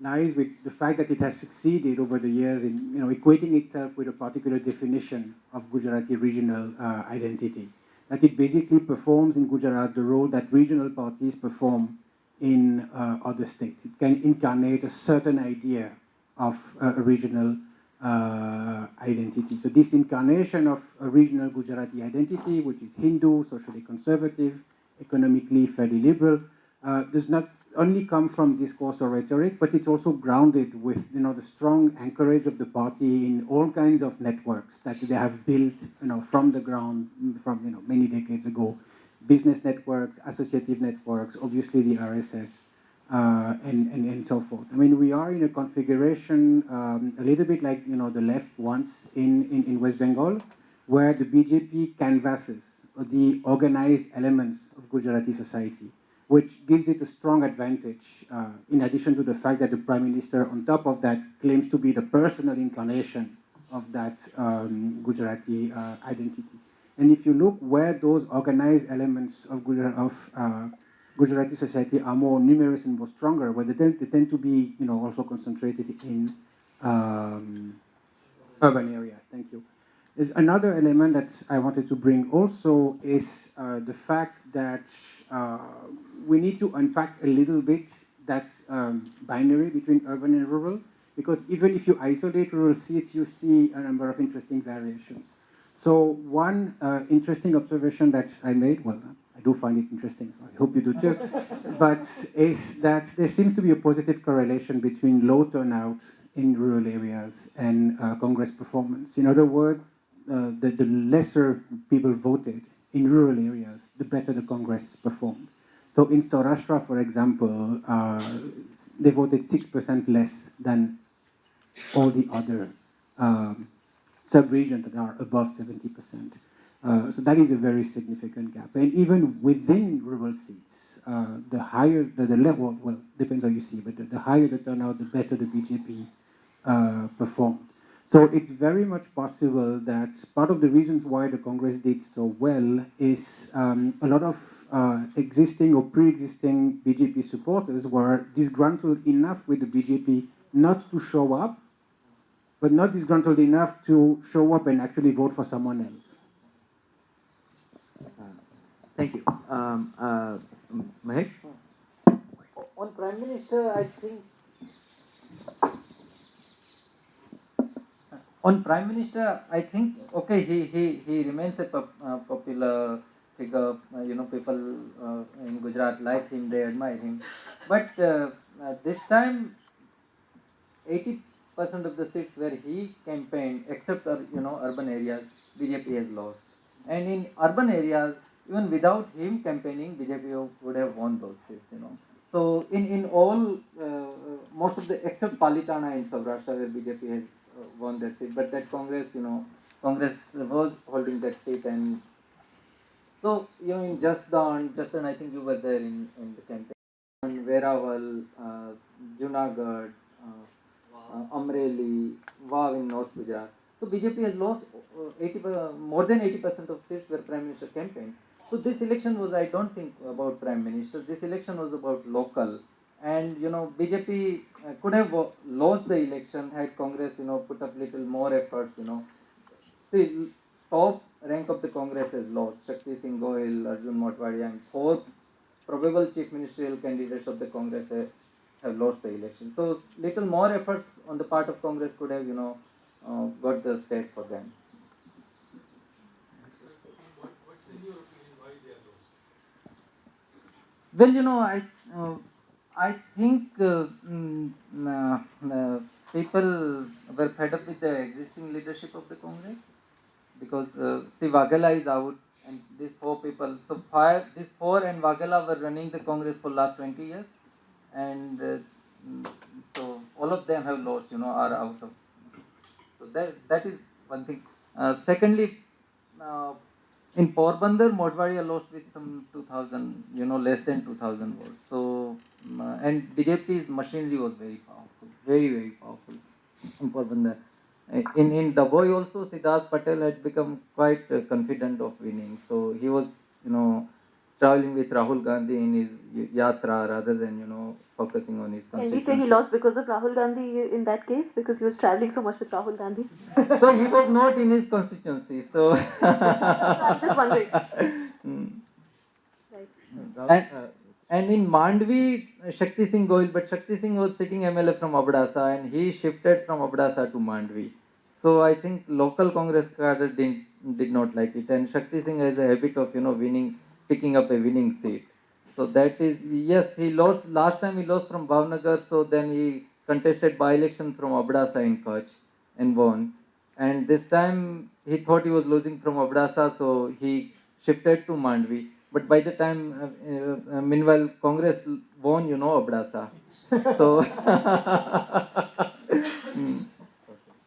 lies with the fact that it has succeeded over the years in, equating itself with a particular definition of Gujarati regional identity. That it basically performs in Gujarat the role that regional parties perform in other states. It can incarnate a certain idea of a regional identity. So this incarnation of a regional Gujarati identity, which is Hindu, socially conservative, economically fairly liberal, does not only come from discourse or rhetoric, but it's also grounded with the strong anchorage of the party in all kinds of networks that they have built from the ground from many decades ago, business networks, associative networks, obviously the RSS, and so forth. I mean, we are in a configuration a little bit like the left once in West Bengal, where the BJP canvasses the organized elements of Gujarati society, which gives it a strong advantage, in addition to the fact that the Prime Minister, on top of that, claims to be the personal incarnation of that Gujarati identity. And if you look where those organized elements of Gujarati society are more numerous and more stronger, where they tend to be, also concentrated in urban areas. Thank you. There's another element that I wanted to bring also is the fact that we need to unpack a little bit that binary between urban and rural, because even if you isolate rural seats, you see a number of interesting variations. So one interesting observation that I made, well, I do find it interesting, I hope you do too, but is that there seems to be a positive correlation between low turnout in rural areas and Congress performance. In other words, the lesser people voted in rural areas, the better the Congress performed. So in Saurashtra, for example, they voted 6% less than all the other sub-regions that are above 70%. So that is a very significant gap. And even within rural seats, the higher the level, well, depends how you see, but the higher the turnout, the better the BJP performed. So it's very much possible that part of the reasons why the Congress did so well is a lot of existing or pre-existing BJP supporters were disgruntled enough with the BJP not to show up, but not disgruntled enough to show up and actually vote for someone else. Thank you. Mahesh? On Prime Minister, I think okay, he remains a popular figure. People in Gujarat like him, they admire him. But this time, 80% of the seats where he campaigned, except urban areas, BJP has lost. And in urban areas, even without him campaigning, BJP would have won those seats. So in all, most of the except Palitana in Saurashtra, where BJP has won that seat, but that Congress was holding that seat, and so in Jasdan, I think you were there in the campaign. And Verawal, Junagadh, Amreli, Vav in North Gujarat. So BJP has lost more than 80% of seats where Prime Minister campaigned. So this election was, I don't think, about Prime Minister. This election was about local. And BJP could have lost the election had Congress put up little more efforts. See, top rank of the Congress has lost. Shakti Singh Goyal, Arjun Motwadia, and 4 probable chief ministerial candidates of the Congress have lost the election. So little more efforts on the part of Congress could have got the state for them. What's in your opinion why they are lost? Well, I think people were fed up with the existing leadership of the Congress, because see, Waghela is out, and these 4 people, these 4 and Waghela were running the Congress for last 20 years, and Mm, so all of them have lost, are out of. So that is one thing. Secondly, uh, in Porbandar, Modwadia lost with some 2000, less than 2000 votes. So and BJP's machinery was very powerful, very very powerful in Porbandar. In Daboi also, Siddharth Patel had become quite confident of winning. So he was, traveling with Rahul Gandhi in his yatra rather than, focusing on his Can we say he constituency. lost because of Rahul Gandhi in that case? Because he was traveling so much with Rahul Gandhi? So he was not in his constituency. So I'm just wondering. Mm. Right. And, and in Mandvi, Shakti Singh Goyal, but Shakti Singh was sitting MLA from Abdasa and he shifted from Abdasa to Mandvi. So I think local Congress cadre did not like it. And Shakti Singh has a habit of, winning, picking up a winning seat. So that is, yes, he lost, last time he lost from Bhavnagar, so then he contested by-election from Abdasa in Kutch and won. And this time he thought he was losing from Abdasa, so he shifted to Mandvi. But by the time, meanwhile, Congress won, Abdasa. So, Mm.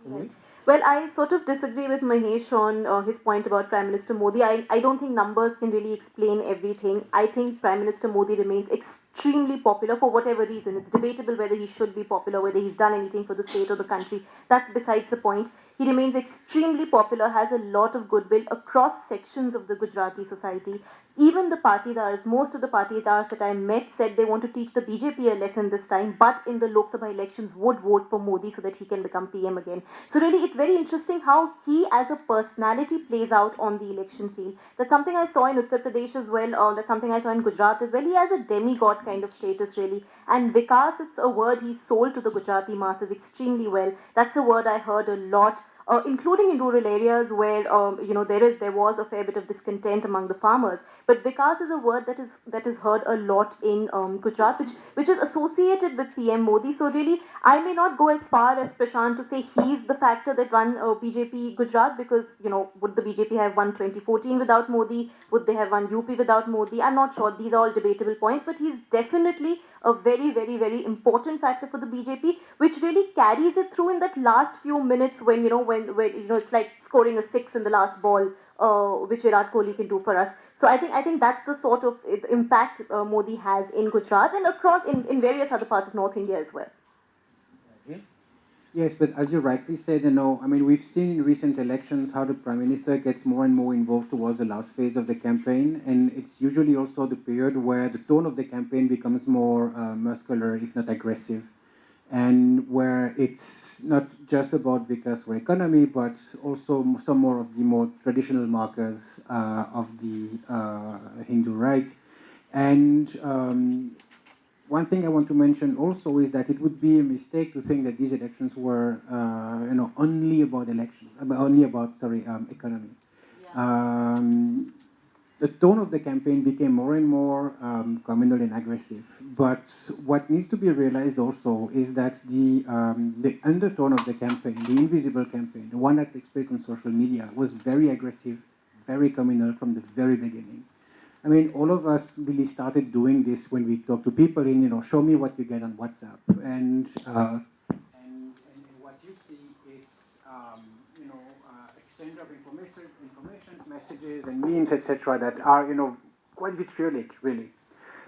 Right. Well, I sort of disagree with Mahesh on his point about Prime Minister Modi. I don't think numbers can really explain everything. I think Prime Minister Modi remains extremely popular for whatever reason. It's debatable whether he should be popular, whether he's done anything for the state or the country. That's besides the point. He remains extremely popular, has a lot of goodwill across sections of the Gujarati society. Even the partidars, most of the partidars that I met said they want to teach the BJP a lesson this time, but in the Lok Sabha elections would vote for Modi so that he can become PM again. So really, it's very interesting how he, as a personality, plays out on the election field. That's something I saw in Uttar Pradesh as well, or that's something I saw in Gujarat as well. He has a demigod kind of status, really. And Vikas is a word he sold to the Gujarati masses extremely well. That's a word I heard a lot, including in rural areas where there was a fair bit of discontent among the farmers. But Vikas is a word that is heard a lot in Gujarat, which is associated with PM Modi. So really, I may not go as far as Prashant to say he's the factor that won BJP Gujarat, because would the BJP have won 2014 without Modi? Would they have won UP without Modi? I'm not sure. These are all debatable points, but he's definitely a very, very, very important factor for the BJP, which really carries it through in that last few minutes when it's like scoring a six in the last ball, which Virat Kohli can do for us. So I think that's the sort of impact Modi has in Gujarat and across in various other parts of North India as well. Yes, but as you rightly said, I mean, we've seen in recent elections how the Prime Minister gets more and more involved towards the last phase of the campaign, and it's usually also the period where the tone of the campaign becomes more muscular, if not aggressive, and where it's not just about Vikas for economy, but also some more of the more traditional markers of the Hindu right. And one thing I want to mention also is that it would be a mistake to think that these elections were, only about economy. The tone of the campaign became more and more communal and aggressive. But what needs to be realized also is that the undertone of the campaign, the invisible campaign, the one that takes place on social media, was very aggressive, very communal from the very beginning. I mean, all of us really started doing this when we talk to people in, show me what you get on WhatsApp. And what you see is, exchange of information, messages, and memes, etc., that are, quite vitriolic, really.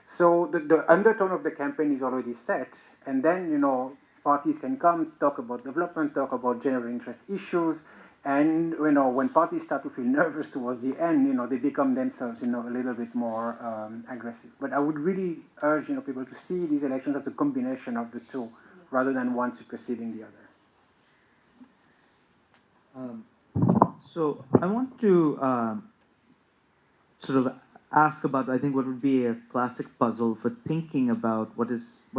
So the undertone of the campaign is already set, and then, parties can come, talk about development, talk about general interest issues, and when parties start to feel nervous towards the end, they become themselves, a little bit more aggressive. But I would really urge, people to see these elections as a combination of the two, rather than one superseding the other. So I want to sort of ask about, I think, what would be a classic puzzle for thinking about what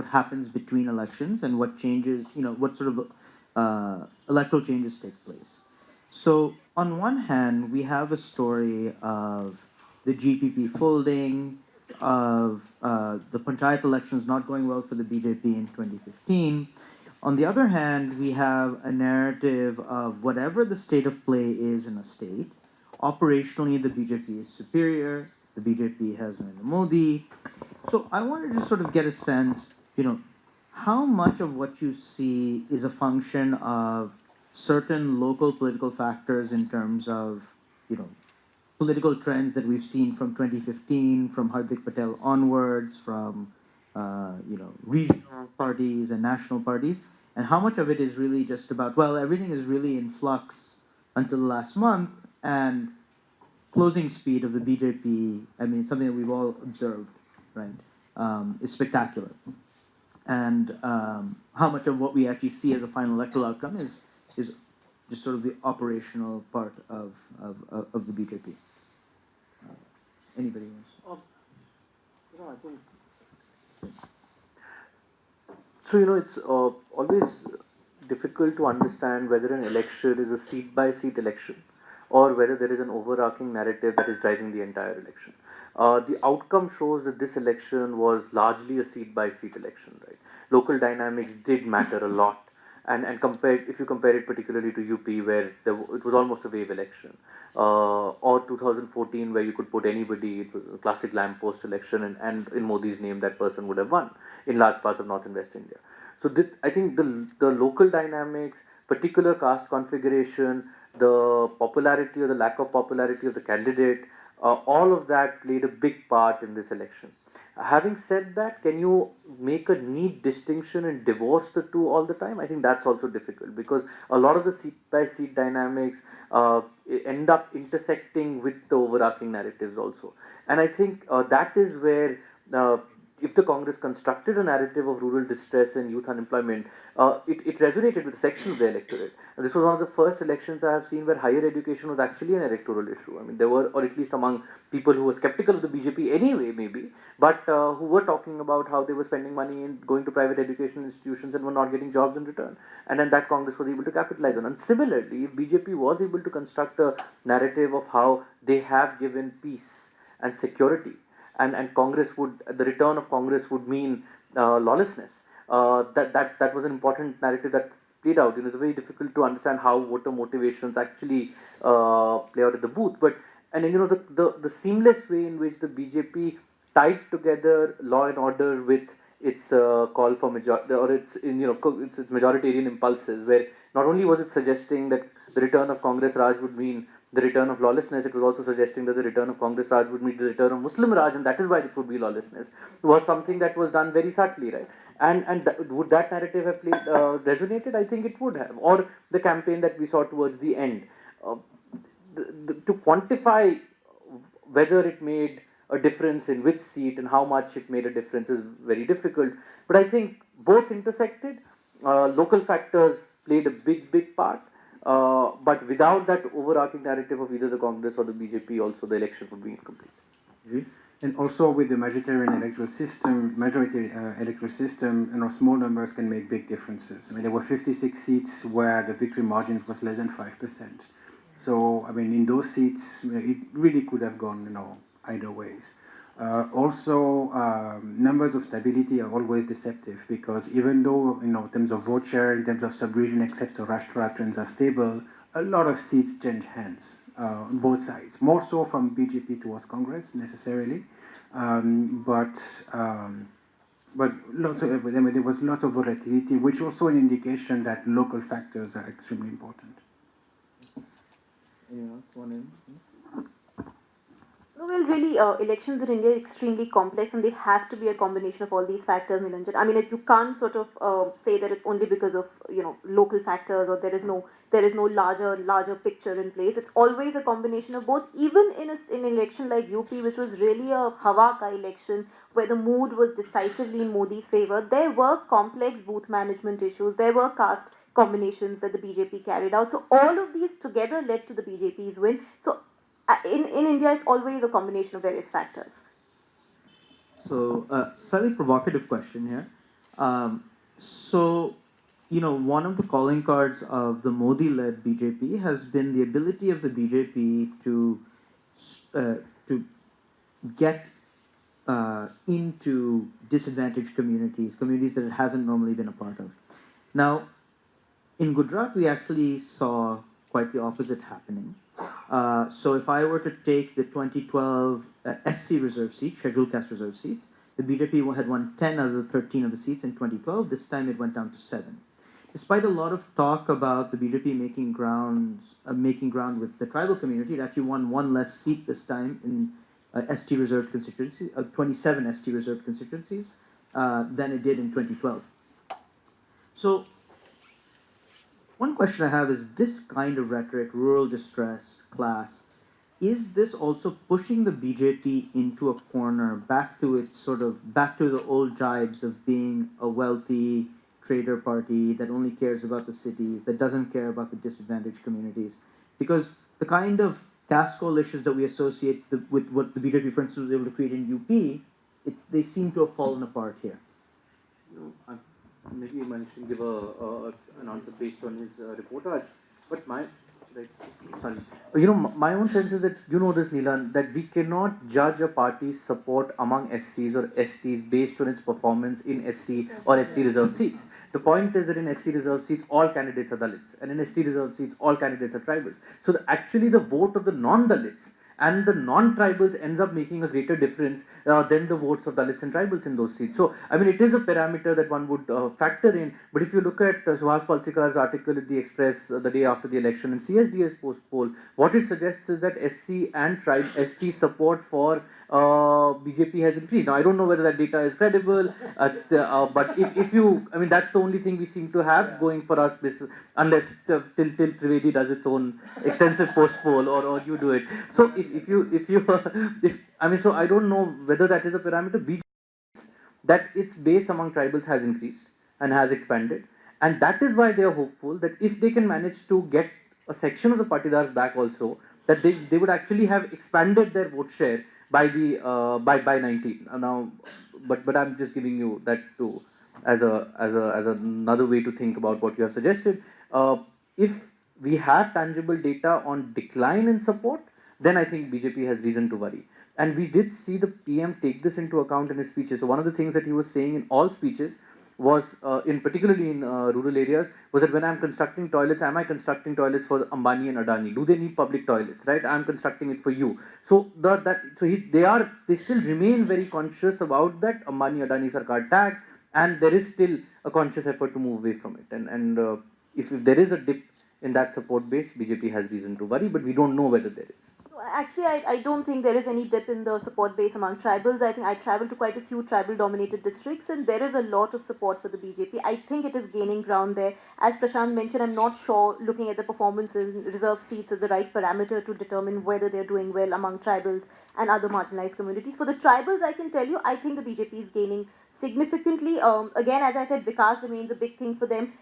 happens between elections and what changes, what sort of electoral changes take place. So on one hand, we have a story of the GPP folding, of the Panchayat elections not going well for the BJP in 2015. On the other hand, we have a narrative of whatever the state of play is in a state, operationally the BJP is superior, the BJP has Narendra Modi. So I wanted to sort of get a sense, how much of what you see is a function of certain local political factors in terms of, you know, political trends that we've seen from 2015, from Hardik Patel onwards, from regional parties and national parties, and how much of it is really just about, well, everything is really in flux until last month, and closing speed of the BJP, I mean, it's something that we've all observed, right, is spectacular. And how much of what we actually see as a final electoral outcome is just sort of the operational part of the BJP. Anybody else? I think so. It's always difficult to understand whether an election is a seat by seat election or whether there is an overarching narrative that is driving the entire election. The outcome shows that this election was largely a seat by seat election, right? Local dynamics did matter a lot. And if you compare it particularly to UP, where it was almost a wave election, or 2014, where you could put anybody, it was a classic lamppost election, and in Modi's name, that person would have won in large parts of North and West India. So I think the local dynamics, particular caste configuration, the popularity or the lack of popularity of the candidate, all of that played a big part in this election. Having said that, can you make a neat distinction and divorce the two all the time? I think that's also difficult because a lot of the seat by seat dynamics end up intersecting with the overarching narratives also. And I think that is where if the Congress constructed a narrative of rural distress and youth unemployment, it resonated with a section of the electorate. And this was one of the first elections I have seen where higher education was actually an electoral issue. I mean, there were, or at least among people who were skeptical of the BJP anyway, maybe, but who were talking about how they were spending money and going to private education institutions and were not getting jobs in return. And then that Congress was able to capitalize on. And similarly, if BJP was able to construct a narrative of how they have given peace and security, and Congress the return of Congress would mean lawlessness. That was an important narrative that played out. It's very difficult to understand how voter motivations actually play out at the booth. But the seamless way in which the BJP tied together law and order with its call for majority or its majoritarian impulses, where not only was it suggesting that the return of Congress Raj would mean the return of lawlessness, it was also suggesting that the return of Congress Raj would mean the return of Muslim Raj, and that is why it would be lawlessness. It was something that was done very subtly, right? And would that narrative have resonated? I think it would have. Or the campaign that we saw towards the end. To quantify whether it made a difference in which seat and how much it made a difference is very difficult. But I think both intersected. Local factors played a big part. But without that overarching narrative of either the Congress or the BJP, also the election would be incomplete. And also with the majority electoral system, small numbers can make big differences. I mean, there were 56 seats where the victory margin was less than 5%. So, I mean, in those seats, it really could have gone, either ways. Numbers of stability are always deceptive because even though, in terms of vote share, in terms of sub-region, except Saurashtra trends are stable, a lot of seats change hands on both sides. More so from BJP towards Congress, necessarily. But there was lots of volatility, which also an indication that local factors are extremely important. Anyone else want in? No, well, really, elections in India are extremely complex, and they have to be a combination of all these factors, Nilanjan. I mean, you can't sort of say that it's only because of local factors, or there is no larger picture in place. It's always a combination of both. Even in an election like UP, which was really a Hawa ka election, where the mood was decisively in Modi's favor, there were complex booth management issues. There were caste combinations that the BJP carried out. So all of these together led to the BJP's win. So in India, it's always a combination of various factors. So, slightly provocative question here. One of the calling cards of the Modi-led BJP has been the ability of the BJP to get into disadvantaged communities that it hasn't normally been a part of. Now, in Gujarat, we actually saw quite the opposite happening. So if I were to take the 2012 SC reserve seat, scheduled caste reserve seats, The BJP had won 10 out of the 13 of the seats in 2012. This time it went down to 7. Despite a lot of talk about the BJP making ground with the tribal community, it actually won one less seat this time in ST reserved constituencies, 27 ST reserved constituencies, than it did in 2012. So, one question I have is this kind of rhetoric, rural distress, class, is this also pushing the BJP into a corner, back to the old jibes of being a wealthy trader party that only cares about the cities, that doesn't care about the disadvantaged communities? Because the kind of caste coalitions that we associate with what the BJP, for instance, was able to create in UP, they seem to have fallen apart here. Maybe Manish can give an answer based on his report. But my own sense is that this, Neelan, that we cannot judge a party's support among SCs or STs based on its performance in SC or ST reserved seats. The point is that in SC reserved seats, all candidates are Dalits, and in ST reserved seats, all candidates are tribals. So actually, the vote of the non-Dalits and the non-tribals ends up making a greater difference than the votes of Dalits and tribals in those seats. So, I mean, it is a parameter that one would factor in, but if you look at Suhas Palsika's article in the Express the day after the election and CSD's post-poll, what it suggests is that SC and ST support for BJP has increased. Now, I don't know whether that data is credible, but if you, I mean, that's the only thing we seem to have going for us, unless till Trivedi does its own extensive post-poll or you do it. So, so I don't know whether that is a parameter. BJP, that its base among tribals has increased and has expanded, and that is why they are hopeful that if they can manage to get a section of the Patidars back also, that they would actually have expanded their vote share by 19. Now, but I'm just giving you that to as another way to think about what you have suggested. If we have tangible data on decline in support, then I think BJP has reason to worry. And we did see the PM take this into account in his speeches. So one of the things that he was saying in all speeches was, particularly in rural areas, was that when I'm constructing toilets, am I constructing toilets for Ambani and Adani? Do they need public toilets? Right? I'm constructing it for you. So they still remain very conscious about that Ambani Adani Sarkar tag, and there is still a conscious effort to move away from it. And if there is a dip in that support base, BJP has reason to worry, but we don't know whether there is. Actually, I don't think there is any dip in the support base among tribals. I think I traveled to quite a few tribal-dominated districts, and there is a lot of support for the BJP. I think it is gaining ground there. As Prashant mentioned, I'm not sure looking at the performance in reserved seats is the right parameter to determine whether they're doing well among tribals and other marginalized communities. For the tribals, I can tell you, I think the BJP is gaining significantly. Again, as I said, Vikas remains a big thing for them.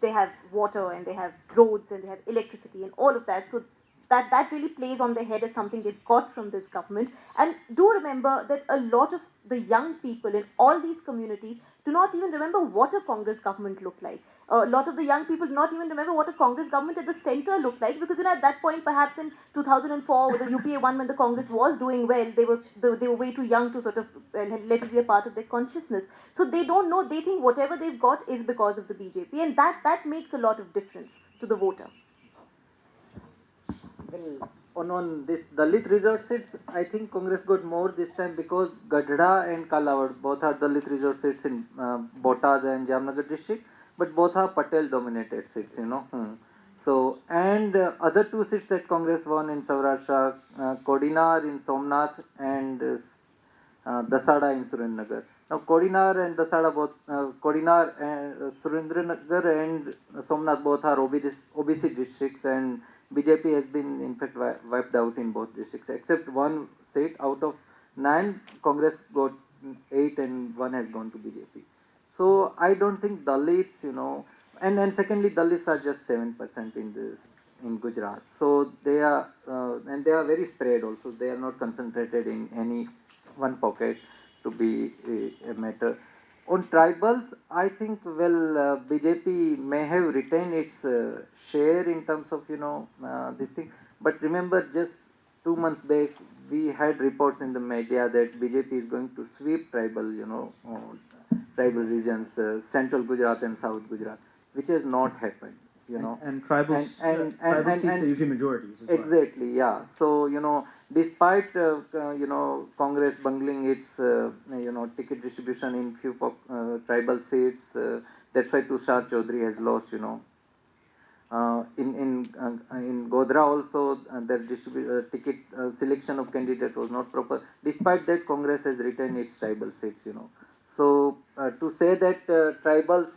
They have water and they have roads and they have electricity and all of that. So that really plays on their head as something they've got from this government. And do remember that a lot of the young people in all these communities do not even remember what a Congress government looked like. A lot of the young people do not even remember what a Congress government at the center looked like, because at that point, perhaps in 2004, with the UPA one, when the Congress was doing well, they were way too young to sort of let it be a part of their consciousness. So they don't know. They think whatever they've got is because of the BJP, and that makes a lot of difference to the voter. Well, on this Dalit reserved seats, I think Congress got more this time because Gadhda and Kalawad both are Dalit reserved seats in Botad and Jamnagar district, but both are Patel dominated seats, So, and other two seats that Congress won in Saurashtra, Kodinar in Somnath and Dasada in Surendranagar. Now, Kodinar and Dasada both, Kodinar and Surendranagar and Somnath both are OBC districts, and BJP has been in fact wiped out in both districts, except one seat out of 9. Congress got 8 and 1 has gone to BJP. So I don't think Dalits, and secondly, Dalits are just 7% in Gujarat. So they are and they are very spread also. They are not concentrated in any one pocket to be a matter. On tribals, I think, BJP may have retained its share in terms of, this thing. But remember, just 2 months back, we had reports in the media that BJP is going to sweep tribal regions, central Gujarat and south Gujarat, which has not happened. And tribal seats are usually majorities as well. Exactly, yeah. So, despite Congress bungling its ticket distribution in few tribal seats. That's why Tushar Chaudhary has lost. In Godhra also the ticket selection of candidate was not proper. Despite that, Congress has retained its tribal seats. So to say that tribals,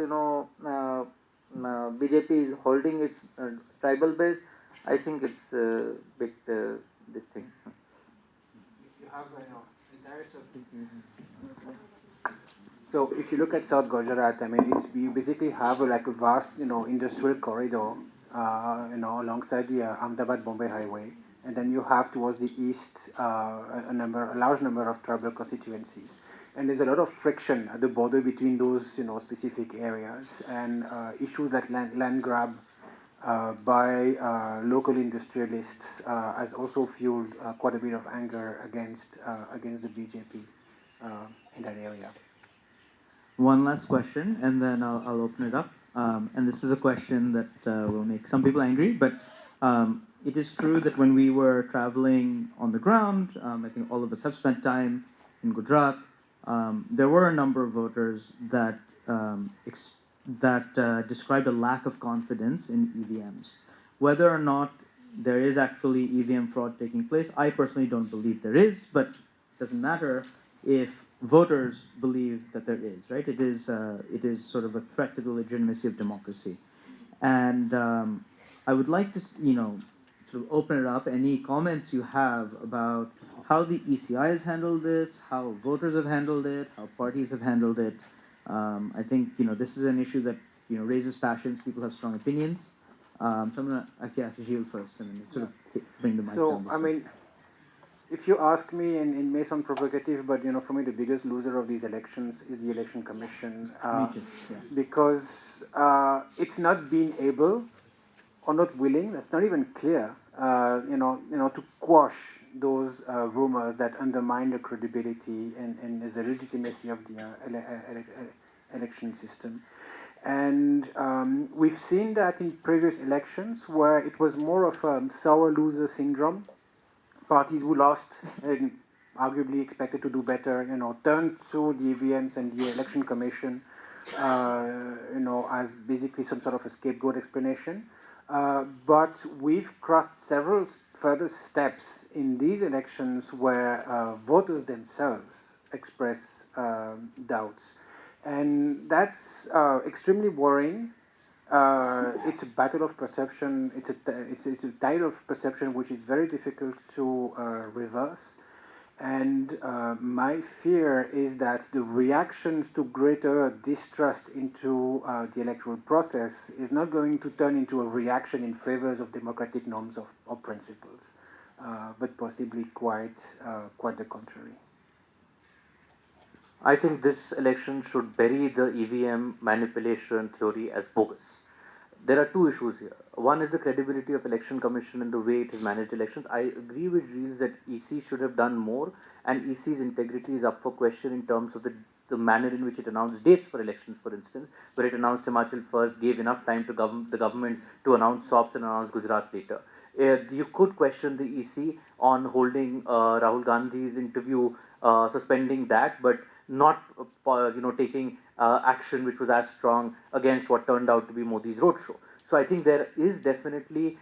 BJP is holding its tribal base, I think it's a bit this thing. You have entire So if you look at South Gujarat, I mean, you basically have a vast, industrial corridor, alongside the Ahmedabad-Bombay highway, and then you have towards the east a large number of tribal constituencies, and there's a lot of friction at the border between those, specific areas, and issues like land grab by local industrialists has also fueled quite a bit of anger against the BJP in that area. One last question, and then I'll open it up. And this is a question that will make some people angry, but it is true that when we were traveling on the ground, I think all of us have spent time in Gujarat. There were a number of voters that described a lack of confidence in EVMs. Whether or not there is actually EVM fraud taking place, I personally don't believe there is, but it doesn't matter if voters believe that there is, right? It is sort of a threat to the legitimacy of democracy. And I would like to, sort of open it up. Any comments you have about how the ECI has handled this, how voters have handled it, how parties have handled it. I think, this is an issue that, raises passions. People have strong opinions. So I'm going to actually ask Gilles first and then sort of bring the mic down. So, I mean, if you ask me, and it may sound provocative, but for me the biggest loser of these elections is the election commission, because it's not been able or not willing. That's not even clear. To quash those rumors that undermine the credibility and the legitimacy of the election system. And we've seen that in previous elections where it was more of a sour loser syndrome. Parties who lost and arguably expected to do better, turned to the EVMs and the election commission, as basically some sort of a scapegoat explanation. But we've crossed several further steps in these elections where voters themselves express doubts. And that's extremely worrying. It's a battle of perception. It's a tide of perception which is very difficult to reverse. And my fear is that the reaction to greater distrust into the electoral process is not going to turn into a reaction in favor of democratic norms or principles, but possibly quite the contrary. I think this election should bury the EVM manipulation theory as bogus. There are two issues here. One is the credibility of election commission and the way it has managed elections. I agree with Gilles that EC should have done more, and EC's integrity is up for question in terms of the manner in which it announced dates for elections, for instance, where it announced Himachal first, gave enough time to the government to announce SOPs and announce Gujarat later. You could question the EC on holding Rahul Gandhi's interview, suspending that, but not taking action which was as strong against what turned out to be Modi's roadshow. So I think there is definitely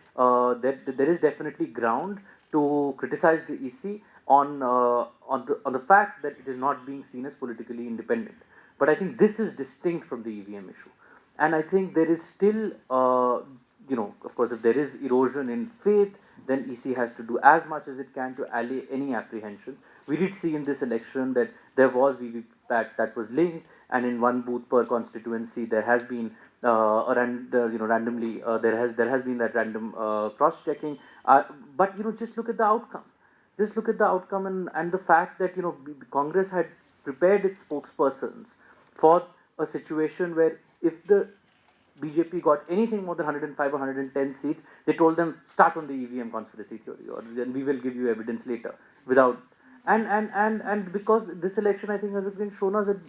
ground to criticize the EC on the fact that it is not being seen as politically independent. But I think this is distinct from the EVM issue, and I think there is still of course, if there is erosion in faith, then EC has to do as much as it can to allay any apprehensions. We did see in this election that there was VVPAT that was linked, and in one booth per constituency there has been randomly there has been that random cross-checking. But just look at the outcome. Just look at the outcome and the fact that Congress had prepared its spokespersons for a situation where if the BJP got anything more than 105 or 110 seats, they told them start on the EVM conspiracy theory, or then we will give you evidence later. Without and because this election, I think, has been shown us that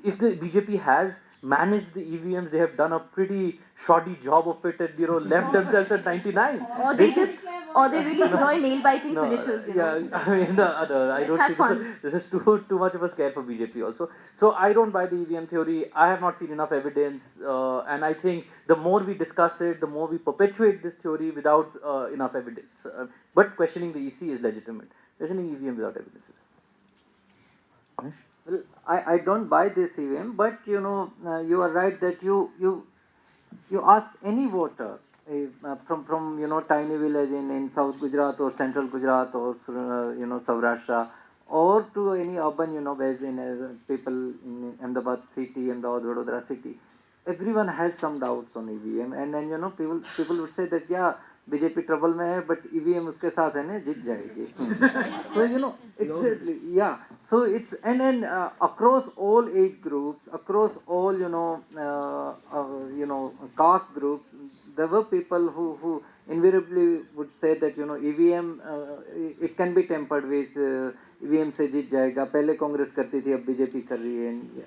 if the BJP has managed the EVMs. They have done a pretty shoddy job of it, and left themselves at 99. Or they really enjoy nail biting No, finishes. yeah, I mean, no, I don't have think fun. this is too much of a scare for BJP also. So I don't buy the EVM theory. I have not seen enough evidence, and I think the more we discuss it, the more we perpetuate this theory without enough evidence. But questioning the EC is legitimate. Questioning EVM without evidence is. Anish? Well, I don't buy this EVM, but you are right that you ask any voter from tiny village in South Gujarat or Central Gujarat or Saurashtra, or to any urban based in people in Ahmedabad city and Vadodara city. Everyone has some doubts on EVM, and then people would say that yeah, BJP trouble में है, but EVM उसके साथ है ना, जीत जाएगी. So exactly, yeah. So it's and then across all age groups, across all caste groups, there were people who invariably would say that EVM it can be tempered with EVM से जीत जाएगा. पहले कांग्रेस करती थी, अब BJP कर रही है.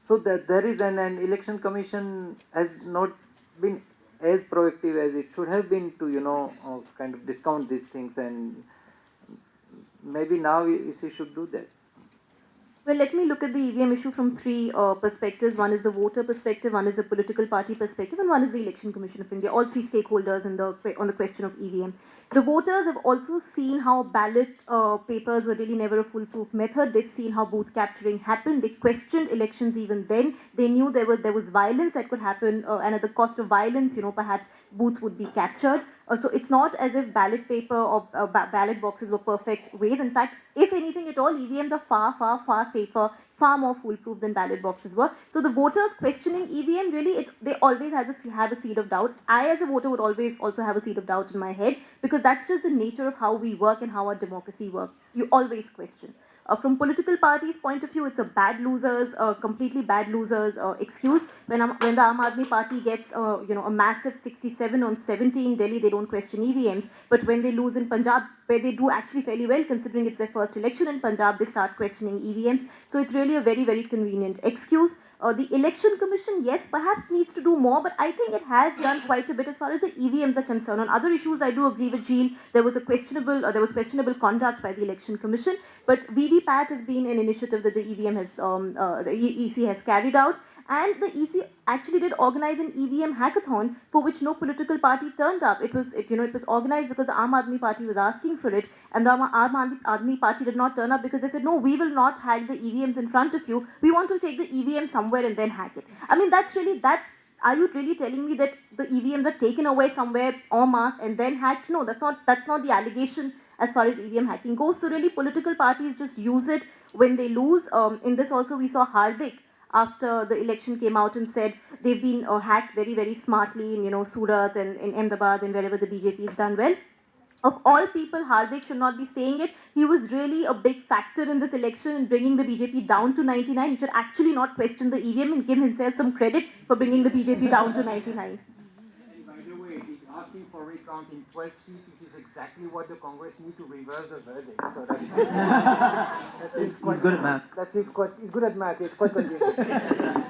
So that there is an election commission has not been as proactive as it should have been to kind of discount these things, and maybe now EC should do that. Well, let me look at the EVM issue from three perspectives. One is the voter perspective, one is the political party perspective, and one is the Election Commission of India. All three stakeholders on the question of EVM. The voters have also seen how ballot papers were really never a foolproof method. They've seen how booth capturing happened. They questioned elections even then. They knew there was violence that could happen, and at the cost of violence, perhaps booths would be captured. So it's not as if ballot paper or ballot boxes were perfect ways. In fact, if anything at all, EVMs are far, far, far safer, far more foolproof than ballot boxes were. So the voters questioning EVM, really, they always have a seed of doubt. I, as a voter, would always also have a seed of doubt in my head, because that's just the nature of how we work and how our democracy works. You always question. From political parties' point of view, it's a bad losers, completely bad losers excuse. When the Aam Aadmi Party gets a massive 67 on 70 in Delhi, they don't question EVMs. But when they lose in Punjab, where they do actually fairly well, considering it's their first election in Punjab, they start questioning EVMs. So it's really a very, very convenient excuse. The Election Commission, yes, perhaps needs to do more, but I think it has done quite a bit as far as the EVMs are concerned. On other issues, I do agree with Jeel. There was questionable conduct by the Election Commission, but VVPAT has been an initiative that the EC has carried out. And the EC actually did organize an EVM hackathon for which no political party turned up. It was organized because the Aam Aadmi Party was asking for it, and the Aam Aadmi Party did not turn up because they said, no, we will not hack the EVMs in front of you. We want to take the EVM somewhere and then hack it. I mean, are you really telling me that the EVMs are taken away somewhere en masse and then hacked? No, that's not the allegation as far as EVM hacking goes. So really, political parties just use it when they lose. In this also, we saw Hardik, after the election, came out and said they've been hacked very, very smartly in Surat and in Ahmedabad and wherever the BJP has done well. Of all people, Hardik should not be saying it. He was really a big factor in this election in bringing the BJP down to 99. He should actually not question the EVM and give himself some credit for bringing the BJP down to 99. And by the way, it's asking for recounting 12 seats, which is exactly what the Congress need to reverse the verdict. So that's He's good at math. He's good at math. It's quite convenient.